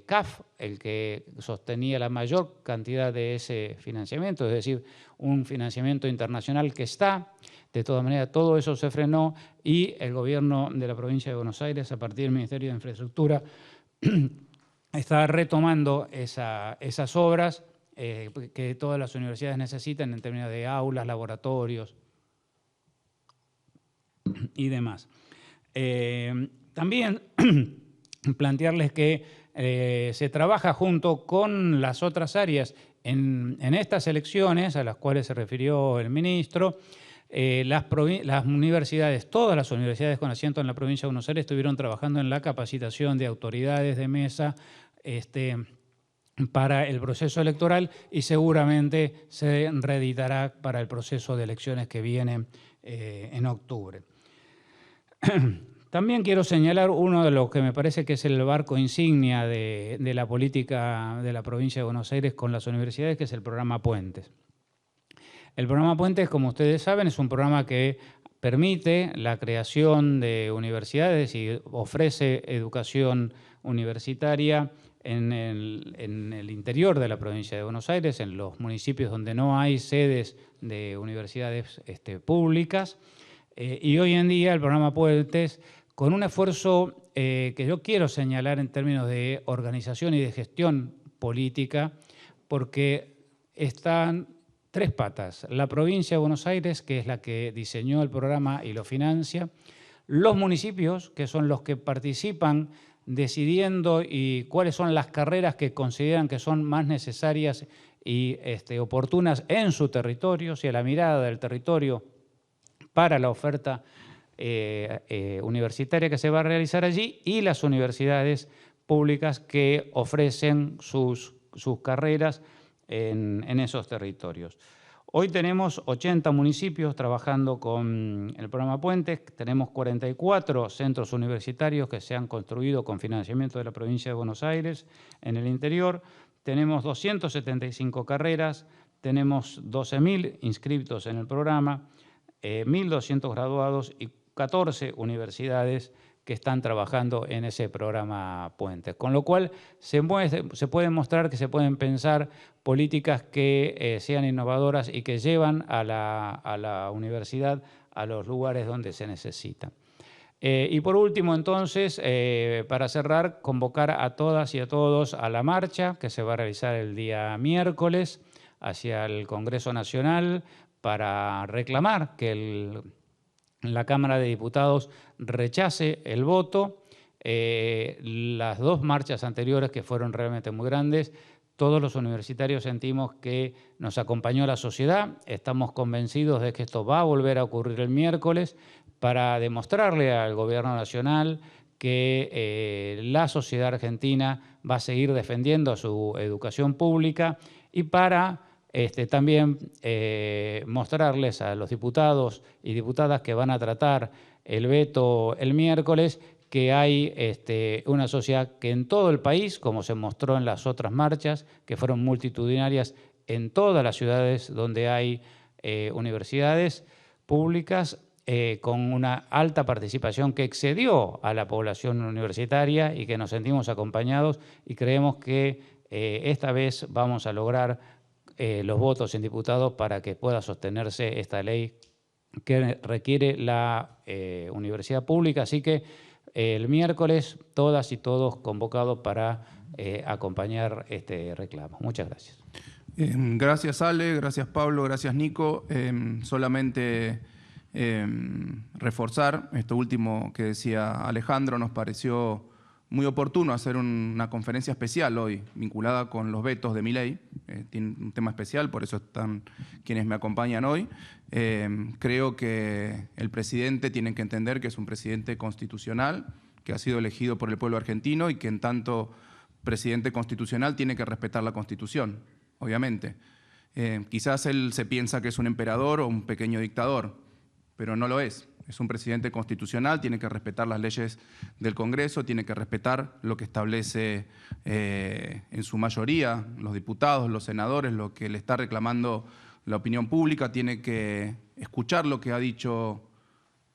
CAF el que sostenía la mayor cantidad de ese financiamiento, es decir, un financiamiento internacional que está. De todas maneras, todo eso se frenó y el gobierno de la provincia de Buenos Aires, a partir del Ministerio de Infraestructura, está retomando esas obras que todas las universidades necesitan en términos de aulas, laboratorios y demás. También plantearles que se trabaja junto con las otras áreas en estas elecciones a las cuales se refirió el ministro. Las universidades, todas las universidades con asiento en la provincia de Buenos Aires estuvieron trabajando en la capacitación de autoridades de mesa para el proceso electoral y seguramente se reeditará para el proceso de elecciones que viene en octubre. También quiero señalar uno de los que me parece que es el barco insignia de la política de la provincia de Buenos Aires con las universidades, que es el programa Puentes. El programa Puentes, como ustedes saben, es un programa que permite la creación de universidades y ofrece educación universitaria en el interior de la provincia de Buenos Aires, en los municipios donde no hay sedes de universidades públicas. Y hoy en día el programa Puentes, con un esfuerzo que yo quiero señalar en términos de organización y de gestión política, porque están tres patas: la provincia de Buenos Aires, que es la que diseñó el programa y lo financia; los municipios, que son los que participan decidiendo y cuáles son las carreras que consideran que son más necesarias y oportunas en su territorio, si a la mirada del territorio para la oferta universitaria que se va a realizar allí, y las universidades públicas que ofrecen sus carreras en esos territorios. Hoy tenemos 80 municipios trabajando con el programa Puentes, tenemos 44 centros universitarios que se han construido con financiamiento de la provincia de Buenos Aires en el interior, tenemos 275 carreras, tenemos 12.000 inscriptos en el programa, 1.200 graduados y 14 universidades que están trabajando en ese programa Puentes. Con lo cual se puede mostrar que se pueden pensar políticas que sean innovadoras y que llevan a la universidad a los lugares donde se necesita. Y por último, entonces, para cerrar, convocar a todas y a todos a la marcha que se va a realizar el día miércoles hacia el Congreso Nacional para reclamar que la Cámara de Diputados rechace el voto. Las dos marchas anteriores, que fueron realmente muy grandes, todos los universitarios sentimos que nos acompañó la sociedad. Estamos convencidos de que esto va a volver a ocurrir el miércoles para demostrarle al Gobierno Nacional que la sociedad argentina va a seguir defendiendo su educación pública y para también mostrarles a los diputados y diputadas que van a tratar el veto el miércoles que hay una sociedad que en todo el país, como se mostró en las otras marchas, que fueron multitudinarias en todas las ciudades donde hay universidades públicas, con una alta participación que excedió a la población universitaria y que nos sentimos acompañados y creemos que esta vez vamos a lograr los votos en diputados para que pueda sostenerse esta ley que requiere la universidad pública. Así que el miércoles todas y todos convocados para acompañar este reclamo. Muchas gracias. Gracias Ale, gracias Pablo, gracias Nico. Solamente reforzar esto último que decía Alejandro. Nos pareció muy oportuno hacer una conferencia especial hoy vinculada con los vetos de mi ley. Tiene un tema especial, por eso están quienes me acompañan hoy. Creo que el presidente tiene que entender que es un presidente constitucional, que ha sido elegido por el pueblo argentino y que en tanto presidente constitucional tiene que respetar la Constitución, obviamente. Quizás él se piensa que es un emperador o un pequeño dictador, pero no lo es. Es un presidente constitucional, tiene que respetar las leyes del Congreso, tiene que respetar lo que establece en su mayoría los diputados, los senadores, lo que le está reclamando la opinión pública, tiene que escuchar lo que ha dicho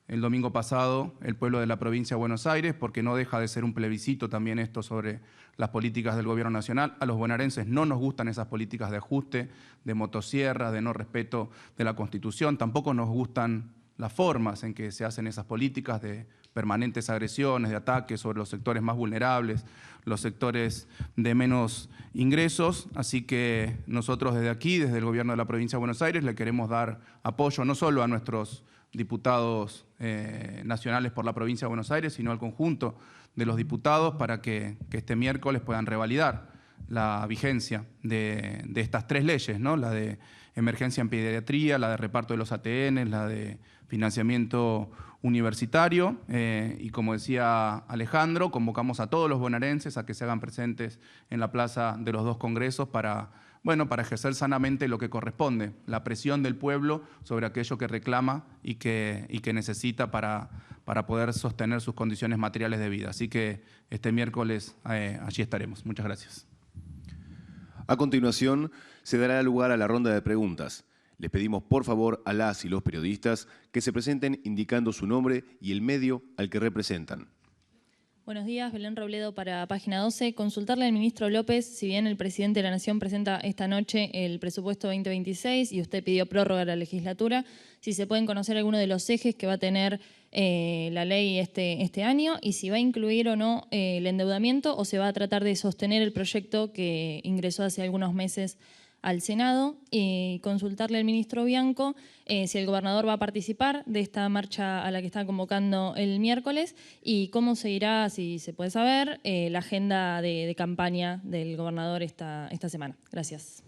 el domingo pasado el pueblo de la provincia de Buenos Aires, porque no deja de ser un plebiscito también esto sobre las políticas del gobierno nacional. A los bonaerenses no nos gustan esas políticas de ajuste, de motosierras, de no respeto de la Constitución. Tampoco nos gustan las formas en que se hacen esas políticas de permanentes agresiones, de ataques sobre los sectores más vulnerables, los sectores de menos ingresos. Así que nosotros desde aquí, desde el gobierno de la provincia de Buenos Aires, le queremos dar apoyo no solo a nuestros diputados nacionales por la provincia de Buenos Aires, sino al conjunto de los diputados para que este miércoles puedan revalidar la vigencia de estas 3 leyes, ¿no? La de emergencia en pediatría, la de reparto de los ATN, la de financiamiento universitario. Y como decía Alejandro, convocamos a todos los bonaerenses a que se hagan presentes en la plaza de los 2 congresos para ejercer sanamente lo que corresponde, la presión del pueblo sobre aquello que reclama y que necesita para poder sostener sus condiciones materiales de vida. Así que este miércoles allí estaremos. Muchas gracias. A continuación, se dará lugar a la ronda de preguntas. Les pedimos por favor a las y los periodistas que se presenten indicando su nombre y el medio al que representan. Buenos días, Belén Robledo para Página 12. Consultarle al ministro López, si bien el presidente de la Nación presenta esta noche el presupuesto 2026 y usted pidió prórroga de la legislatura, si se pueden conocer algunos de los ejes que va a tener la ley este año y si va a incluir o no el endeudamiento o se va a tratar de sostener el proyecto que ingresó hace algunos meses al Senado, y consultarle al ministro Bianco si el gobernador va a participar de esta marcha a la que está convocando el miércoles y cómo seguirá, si se puede saber, la agenda de campaña del gobernador esta semana. Gracias.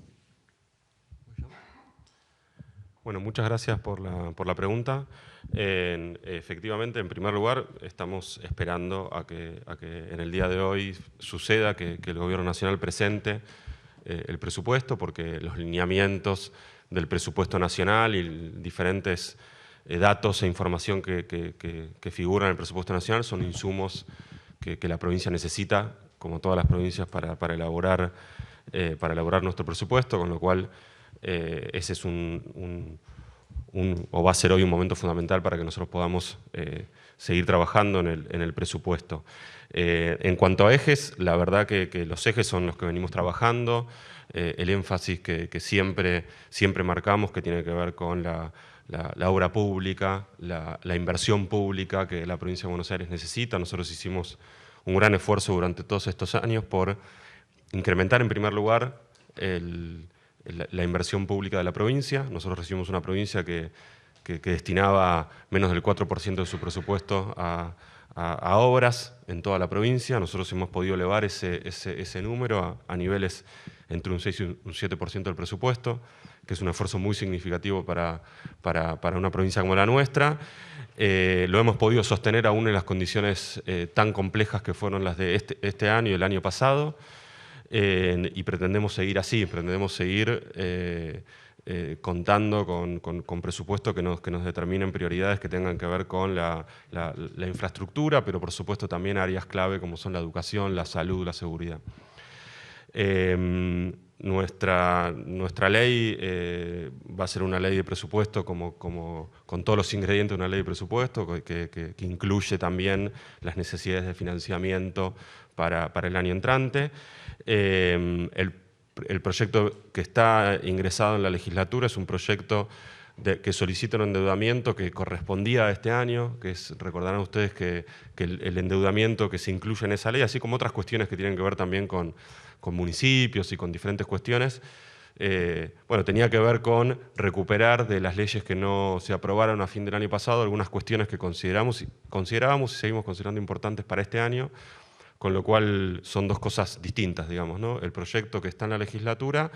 Bueno, muchas gracias por la pregunta. Efectivamente, en primer lugar, estamos esperando a que en el día de hoy suceda que el Gobierno Nacional presente el presupuesto, porque los lineamientos del presupuesto nacional y diferentes datos e información que figuran en el presupuesto nacional son insumos que la provincia necesita, como todas las provincias, para elaborar nuestro presupuesto, con lo cual ese es o va a ser hoy un momento fundamental para que nosotros podamos seguir trabajando en el presupuesto. En cuanto a ejes, la verdad que los ejes son los que venimos trabajando, el énfasis que siempre marcamos, que tiene que ver con la obra pública, la inversión pública que la provincia de Buenos Aires necesita. Nosotros hicimos un gran esfuerzo durante todos estos años por incrementar en primer lugar la inversión pública de la provincia. Nosotros recibimos una provincia que destinaba menos del 4% de su presupuesto a obras en toda la provincia. Nosotros hemos podido elevar ese número a niveles entre un 6 y un 7% del presupuesto, que es un esfuerzo muy significativo para una provincia como la nuestra. Lo hemos podido sostener aún en las condiciones tan complejas que fueron las de este año y el año pasado, y pretendemos seguir así, pretendemos seguir contando con presupuesto que nos determinen prioridades que tengan que ver con la infraestructura, pero por supuesto también áreas clave como son la educación, la salud, la seguridad. Nuestra ley va a ser una ley de presupuesto con todos los ingredientes de una ley de presupuesto, que incluye también las necesidades de financiamiento para el año entrante. El proyecto que está ingresado en la legislatura es un proyecto que solicita un endeudamiento que correspondía a este año, recordarán ustedes que el endeudamiento que se incluye en esa ley, así como otras cuestiones que tienen que ver también con municipios y con diferentes cuestiones, tenía que ver con recuperar de las leyes que no se aprobaron a fin del año pasado algunas cuestiones que considerábamos y seguimos considerando importantes para este año, con lo cual son dos cosas distintas, digamos, ¿no? El proyecto que está en la legislatura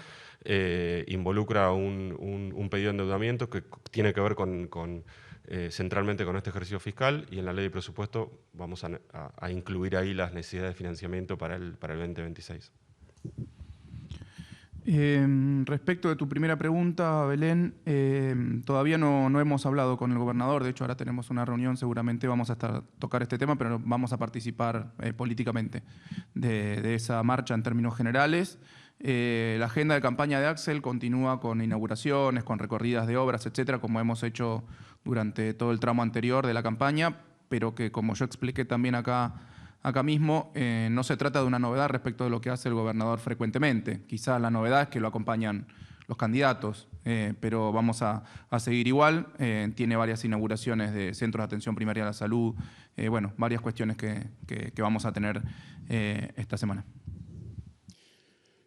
involucra un pedido de endeudamiento que tiene que ver centralmente con este ejercicio fiscal, y en la ley de presupuesto vamos a incluir ahí las necesidades de financiamiento para el 2026. Respecto de tu primera pregunta, Belén, todavía no hemos hablado con el gobernador. De hecho, ahora tenemos una reunión, seguramente vamos a tocar este tema, pero vamos a participar políticamente de esa marcha en términos generales. La agenda de campaña de Axel continúa con inauguraciones, con recorridas de obras, etcétera, como hemos hecho durante todo el tramo anterior de la campaña, pero que, como yo expliqué también acá mismo, no se trata de una novedad respecto de lo que hace el gobernador frecuentemente. Quizá la novedad es que lo acompañan los candidatos, pero vamos a seguir igual. Tiene varias inauguraciones de centros de atención primaria de la salud, bueno, varias cuestiones que vamos a tener esta semana.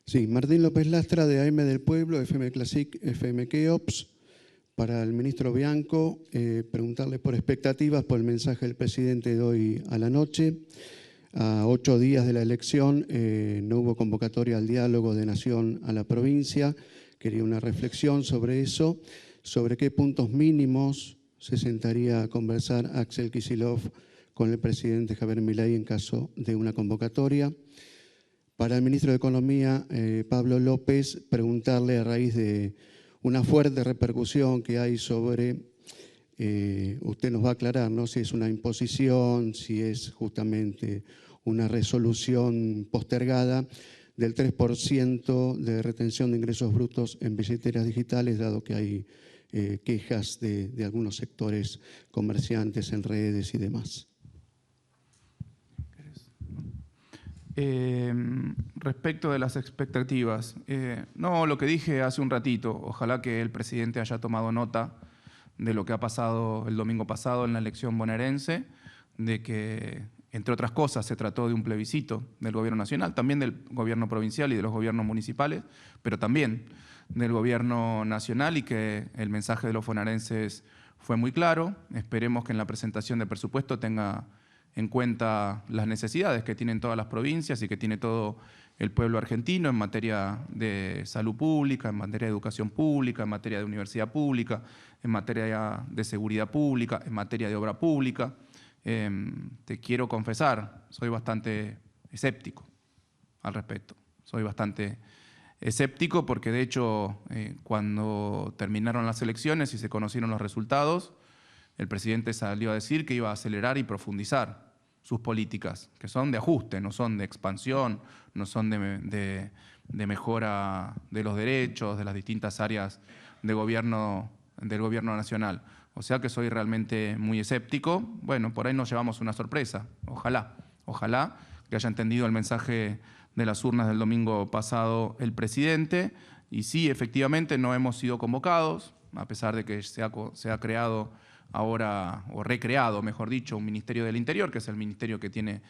Sí, Martín López Lastra, de AM del Pueblo, FM Classic, FM Keops. Para el ministro Bianco, preguntarle por expectativas por el mensaje del presidente de hoy a la noche. A 8 días de la elección no hubo convocatoria al diálogo de nación a la provincia. Quería una reflexión sobre eso, sobre qué puntos mínimos se sentaría a conversar Axel Kicillof con el presidente Javier Milei en caso de una convocatoria. Para el ministro de Economía, Pablo López, preguntarle a raíz de una fuerte repercusión que hay sobre, usted nos va a aclarar, ¿no?, si es una imposición, si es justamente una resolución postergada del 3% de retención de ingresos brutos en billeteras digitales, dado que hay quejas de algunos sectores comerciantes en redes y demás. Respecto de las expectativas, no, lo que dije hace un ratito, ojalá que el presidente haya tomado nota de lo que ha pasado el domingo pasado en la elección bonaerense, de que, entre otras cosas, se trató de un plebiscito del gobierno nacional, también del gobierno provincial y de los gobiernos municipales, pero también del gobierno nacional, y que el mensaje de los bonaerenses fue muy claro. Esperemos que en la presentación de presupuesto tenga en cuenta las necesidades que tienen todas las provincias y que tiene todo el pueblo argentino en materia de salud pública, en materia de educación pública, en materia de universidad pública, en materia de seguridad pública, en materia de obra pública. Te quiero confesar, soy bastante escéptico al respecto. Soy bastante escéptico porque, de hecho, cuando terminaron las elecciones y se conocieron los resultados, el presidente salió a decir que iba a acelerar y profundizar sus políticas, que son de ajuste, no son de expansión, no son de mejora de los derechos, de las distintas áreas de gobierno, del gobierno nacional. O sea que soy realmente muy escéptico. Bueno, por ahí nos llevamos una sorpresa. Ojalá que haya entendido el mensaje de las urnas del domingo pasado el presidente. Y sí, efectivamente, no hemos sido convocados, a pesar de que se ha creado ahora, o recreado, mejor dicho, un Ministerio del Interior, que es el ministerio que tiene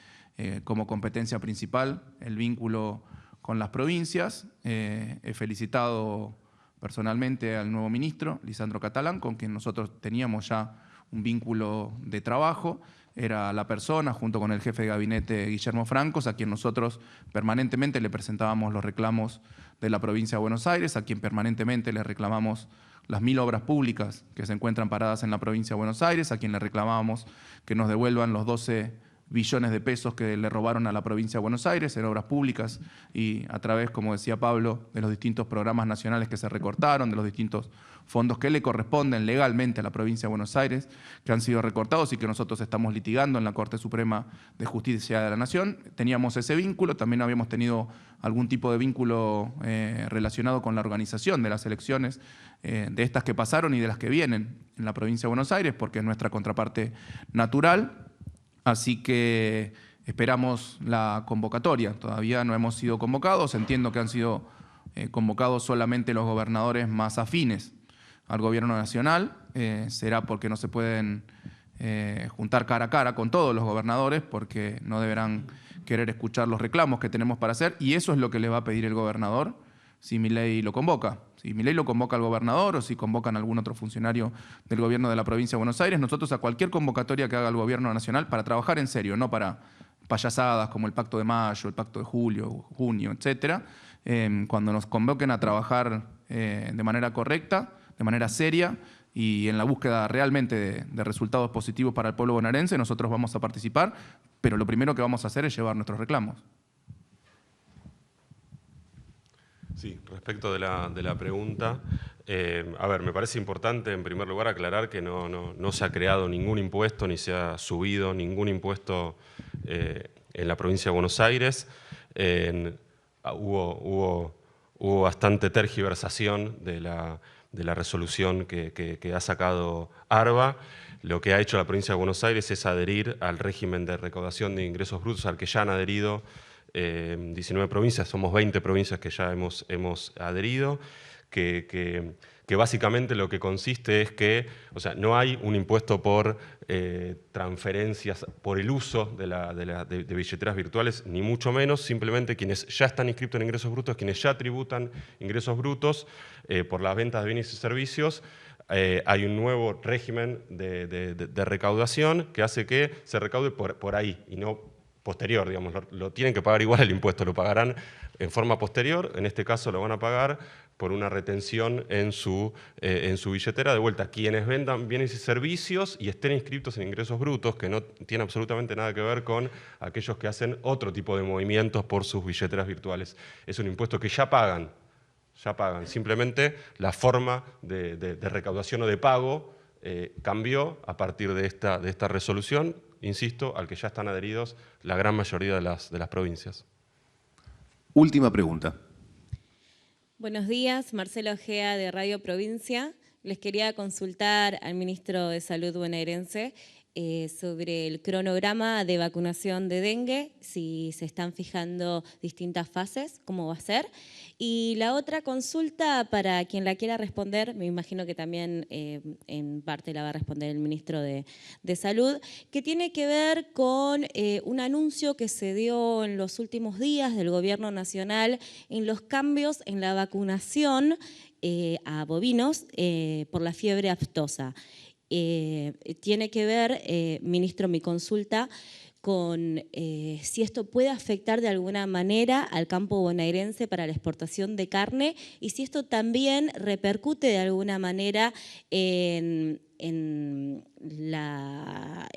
como competencia principal el vínculo con las provincias. He felicitado personalmente al nuevo ministro, Lisandro Catalán, con quien nosotros teníamos ya un vínculo de trabajo. Era la persona, junto con el jefe de gabinete Guillermo Francos, a quien nosotros permanentemente le presentábamos los reclamos de la provincia de Buenos Aires, a quien permanentemente le reclamamos las 1000 obras públicas que se encuentran paradas en la provincia de Buenos Aires, a quien le reclamábamos que nos devuelvan los 12 billones de pesos que le robaron a la provincia de Buenos Aires en obras públicas y a través, como decía Pablo, de los distintos programas nacionales que se recortaron, de los distintos fondos que le corresponden legalmente a la provincia de Buenos Aires, que han sido recortados y que nosotros estamos litigando en la Corte Suprema de Justicia de la Nación. Teníamos ese vínculo, también habíamos tenido algún tipo de vínculo relacionado con la organización de las elecciones, de estas que pasaron y de las que vienen en la provincia de Buenos Aires, porque es nuestra contraparte natural. Así que esperamos la convocatoria. Todavía no hemos sido convocados. Entiendo que han sido convocados solamente los gobernadores más afines al gobierno nacional. Será porque no se pueden juntar cara a cara con todos los gobernadores, porque no deberán querer escuchar los reclamos que tenemos para hacer, y eso es lo que le va a pedir el gobernador si Milei lo convoca. Si Milei lo convoca al gobernador o si convocan a algún otro funcionario del gobierno de la provincia de Buenos Aires, nosotros a cualquier convocatoria que haga el gobierno nacional para trabajar en serio, no para payasadas como el Pacto de Mayo, el Pacto de Julio, junio, etcétera, cuando nos convoquen a trabajar de manera correcta, de manera seria y en la búsqueda realmente de resultados positivos para el pueblo bonaerense, nosotros vamos a participar, pero lo primero que vamos a hacer es llevar nuestros reclamos. Sí, respecto de la pregunta, a ver, me parece importante en primer lugar aclarar que no se ha creado ningún impuesto ni se ha subido ningún impuesto en la provincia de Buenos Aires. Hubo bastante tergiversación de la resolución que ha sacado ARBA, lo que ha hecho la provincia de Buenos Aires es adherir al régimen de recaudación de ingresos brutos al que ya han adherido 19 provincias, somos 20 provincias que ya hemos adherido, que básicamente lo que consiste es que, o sea, no hay un impuesto por transferencias, por el uso de billeteras virtuales, ni mucho menos, simplemente quienes ya están inscritos en ingresos brutos, quienes ya tributan ingresos brutos por las ventas de bienes y servicios, hay un nuevo régimen de recaudación que hace que se recaude por ahí y no posterior, digamos, lo tienen que pagar igual el impuesto, lo pagarán en forma posterior, en este caso lo van a pagar por una retención en su billetera. De vuelta, quienes vendan bienes y servicios y estén inscritos en ingresos brutos, que no tiene absolutamente nada que ver con aquellos que hacen otro tipo de movimientos por sus billeteras virtuales. Es un impuesto que ya pagan, simplemente la forma de recaudación o de pago cambió a partir de esta resolución, insisto, al que ya están adheridos la gran mayoría de las provincias. Última pregunta. Buenos días, Marcela Ojea de Radio Provincia. Les quería consultar al ministro de Salud bonaerense sobre el cronograma de vacunación de dengue, si se están fijando distintas fases, cómo va a ser. Y la otra consulta, para quien la quiera responder, me imagino que también en parte la va a responder el ministro de Salud, que tiene que ver con un anuncio que se dio en los últimos días del Gobierno Nacional en los cambios en la vacunación a bovinos por la fiebre aftosa. Tiene que ver, ministro, mi consulta, con si esto puede afectar de alguna manera al campo bonaerense para la exportación de carne y si esto también repercute de alguna manera en la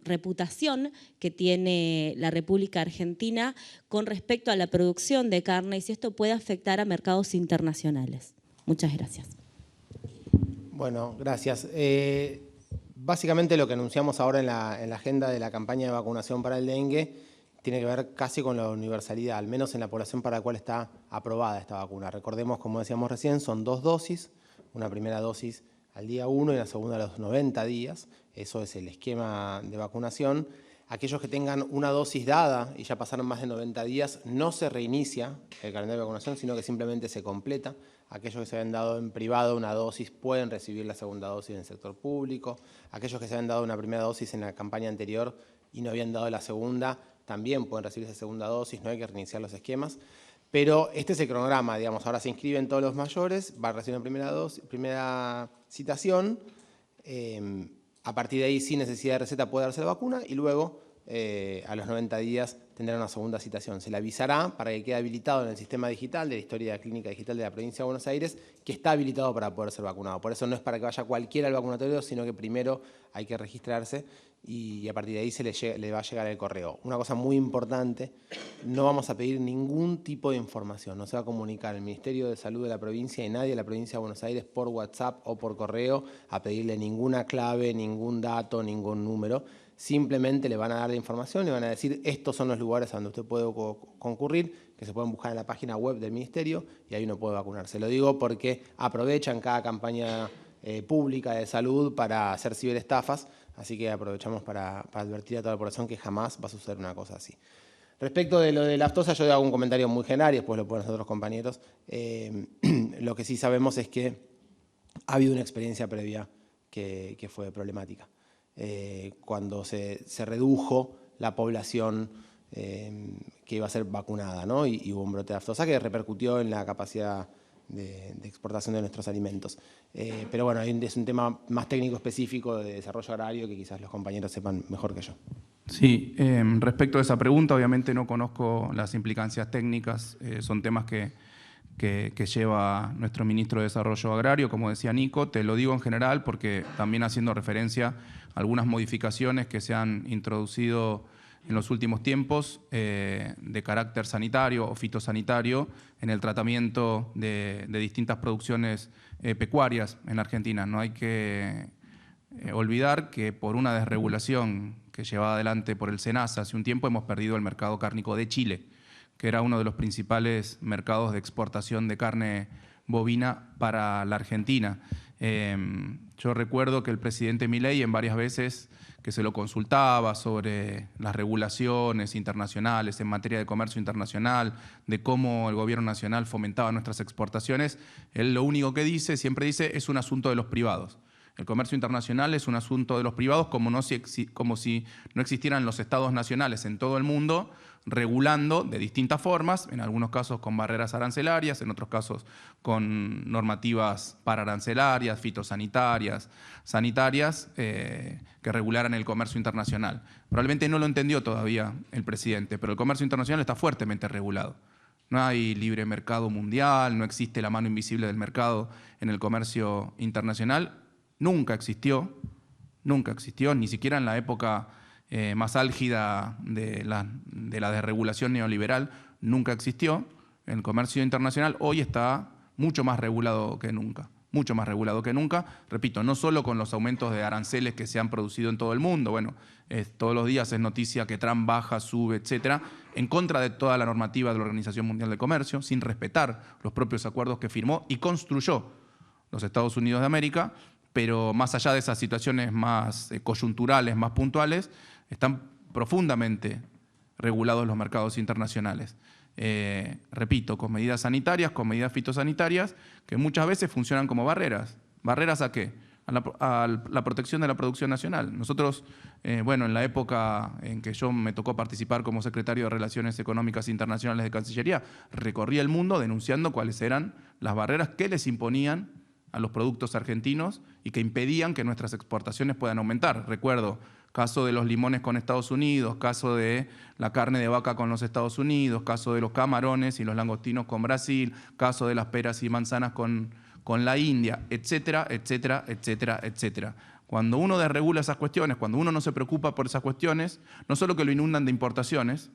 reputación que tiene la República Argentina con respecto a la producción de carne y si esto puede afectar a mercados internacionales. Muchas gracias. Bueno, gracias. Básicamente lo que anunciamos ahora en la agenda de la campaña de vacunación para el dengue tiene que ver casi con la universalidad, al menos en la población para la cual está aprobada esta vacuna. Recordemos, como decíamos recién, son 2 dosis, una primera dosis al día 1 y la segunda a los 90 días. Eso es el esquema de vacunación. Aquellos que tengan una dosis dada y ya pasaron más de 90 días, no se reinicia el calendario de vacunación, sino que simplemente se completa. Aquellos que se habían dado en privado una dosis pueden recibir la segunda dosis en el sector público. Aquellos que se habían dado una primera dosis en la campaña anterior y no habían dado la segunda, también pueden recibir esa segunda dosis, no hay que reiniciar los esquemas. Pero este es el cronograma, digamos, ahora se inscriben todos los mayores, va a recibir una primera citación, a partir de ahí sin necesidad de receta puede darse la vacuna y luego a los 90 días tendrá una segunda citación. Se le avisará para que quede habilitado en el sistema digital de la historia clínica digital de la provincia de Buenos Aires que está habilitado para poder ser vacunado. Por eso no es para que vaya cualquiera al vacunatorio, sino que primero hay que registrarse y a partir de ahí le va a llegar el correo. Una cosa muy importante, no vamos a pedir ningún tipo de información, no se va a comunicar el Ministerio de Salud de la provincia y nadie de la provincia de Buenos Aires por WhatsApp o por correo a pedirle ninguna clave, ningún dato, ningún número. Simplemente le van a dar la información, le van a decir estos son los lugares a donde usted puede concurrir, que se pueden buscar en la página web del Ministerio y ahí uno puede vacunarse. Lo digo porque aprovechan cada campaña pública de salud para hacer ciberestafas, así que aprovechamos para advertir a toda la población que jamás va a suceder una cosa así. Respecto de lo de la aftosa, yo hago un comentario muy general y después lo ponen los otros compañeros. Lo que sí sabemos es que ha habido una experiencia previa que fue problemática. Cuando se redujo la población que iba a ser vacunada, ¿no? Y hubo un brote de aftosa que repercutió en la capacidad de exportación de nuestros alimentos. Pero bueno, es un tema más técnico específico de desarrollo agrario que quizás los compañeros sepan mejor que yo. Sí, respecto a esa pregunta, obviamente no conozco las implicancias técnicas, son temas que lleva nuestro ministro de Desarrollo Agrario, como decía Nico. Te lo digo en general porque también haciendo referencia a algunas modificaciones que se han introducido en los últimos tiempos de carácter sanitario o fitosanitario en el tratamiento de distintas producciones pecuarias en Argentina. No hay que olvidar que por una desregulación que llevaba adelante por el SENASA hace un tiempo hemos perdido el mercado cárnico de Chile, que era uno de los principales mercados de exportación de carne bovina para la Argentina. Yo recuerdo que el presidente Milei en varias veces que se lo consultaba sobre las regulaciones internacionales en materia de comercio internacional, de cómo el gobierno nacional fomentaba nuestras exportaciones, él lo único que dice, siempre dice, es un asunto de los privados. El comercio internacional es un asunto de los privados como si no existieran los estados nacionales en todo el mundo regulando de distintas formas, en algunos casos con barreras arancelarias, en otros casos con normativas pararancelarias, fitosanitarias, sanitarias, que regularan el comercio internacional. Probablemente no lo entendió todavía el presidente, pero el comercio internacional está fuertemente regulado. No hay libre mercado mundial, no existe la mano invisible del mercado en el comercio internacional. Nunca existió, ni siquiera en la época más álgida de la desregulación neoliberal, nunca existió. El comercio internacional hoy está mucho más regulado que nunca, mucho más regulado que nunca. Repito, no solo con los aumentos de aranceles que se han producido en todo el mundo, bueno, todos los días es noticia que Trump baja, sube, etcétera, en contra de toda la normativa de la Organización Mundial de Comercio, sin respetar los propios acuerdos que firmó y construyó los Estados Unidos de América. Pero más allá de esas situaciones más coyunturales, más puntuales, están profundamente regulados los mercados internacionales. Repito, con medidas sanitarias, con medidas fitosanitarias, que muchas veces funcionan como barreras. ¿Barreras a qué? A la protección de la producción nacional. Nosotros, bueno, en la época en que yo me tocó participar como secretario de Relaciones Económicas Internacionales de Cancillería, recorrí el mundo denunciando cuáles eran las barreras que les imponían a los productos argentinos y que impedían que nuestras exportaciones puedan aumentar. Recuerdo, caso de los limones con Estados Unidos, caso de la carne de vaca con los Estados Unidos, caso de los camarones y los langostinos con Brasil, caso de las peras y manzanas con la India, etcétera, etcétera, etcétera, etcétera. Cuando uno desregula esas cuestiones, cuando uno no se preocupa por esas cuestiones, no solo que lo inundan de importaciones,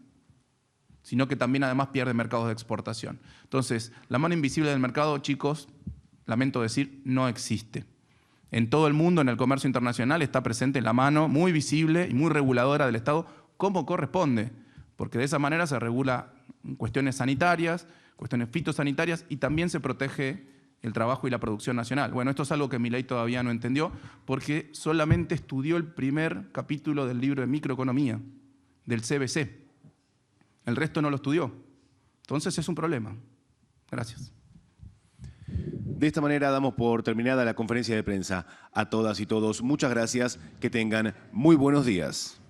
sino que también además pierde mercados de exportación. Entonces, la mano invisible del mercado, chicos, lamento decir, no existe. En todo el mundo, en el comercio internacional, está presente la mano muy visible y muy reguladora del Estado, como corresponde, porque de esa manera se regula cuestiones sanitarias, cuestiones fitosanitarias y también se protege el trabajo y la producción nacional. Bueno, esto es algo que Milei todavía no entendió porque solamente estudió el primer capítulo del libro de microeconomía, del CBC. El resto no lo estudió. Entonces es un problema. Gracias. De esta manera damos por terminada la conferencia de prensa. A todas y todos, muchas gracias. Que tengan muy buenos días.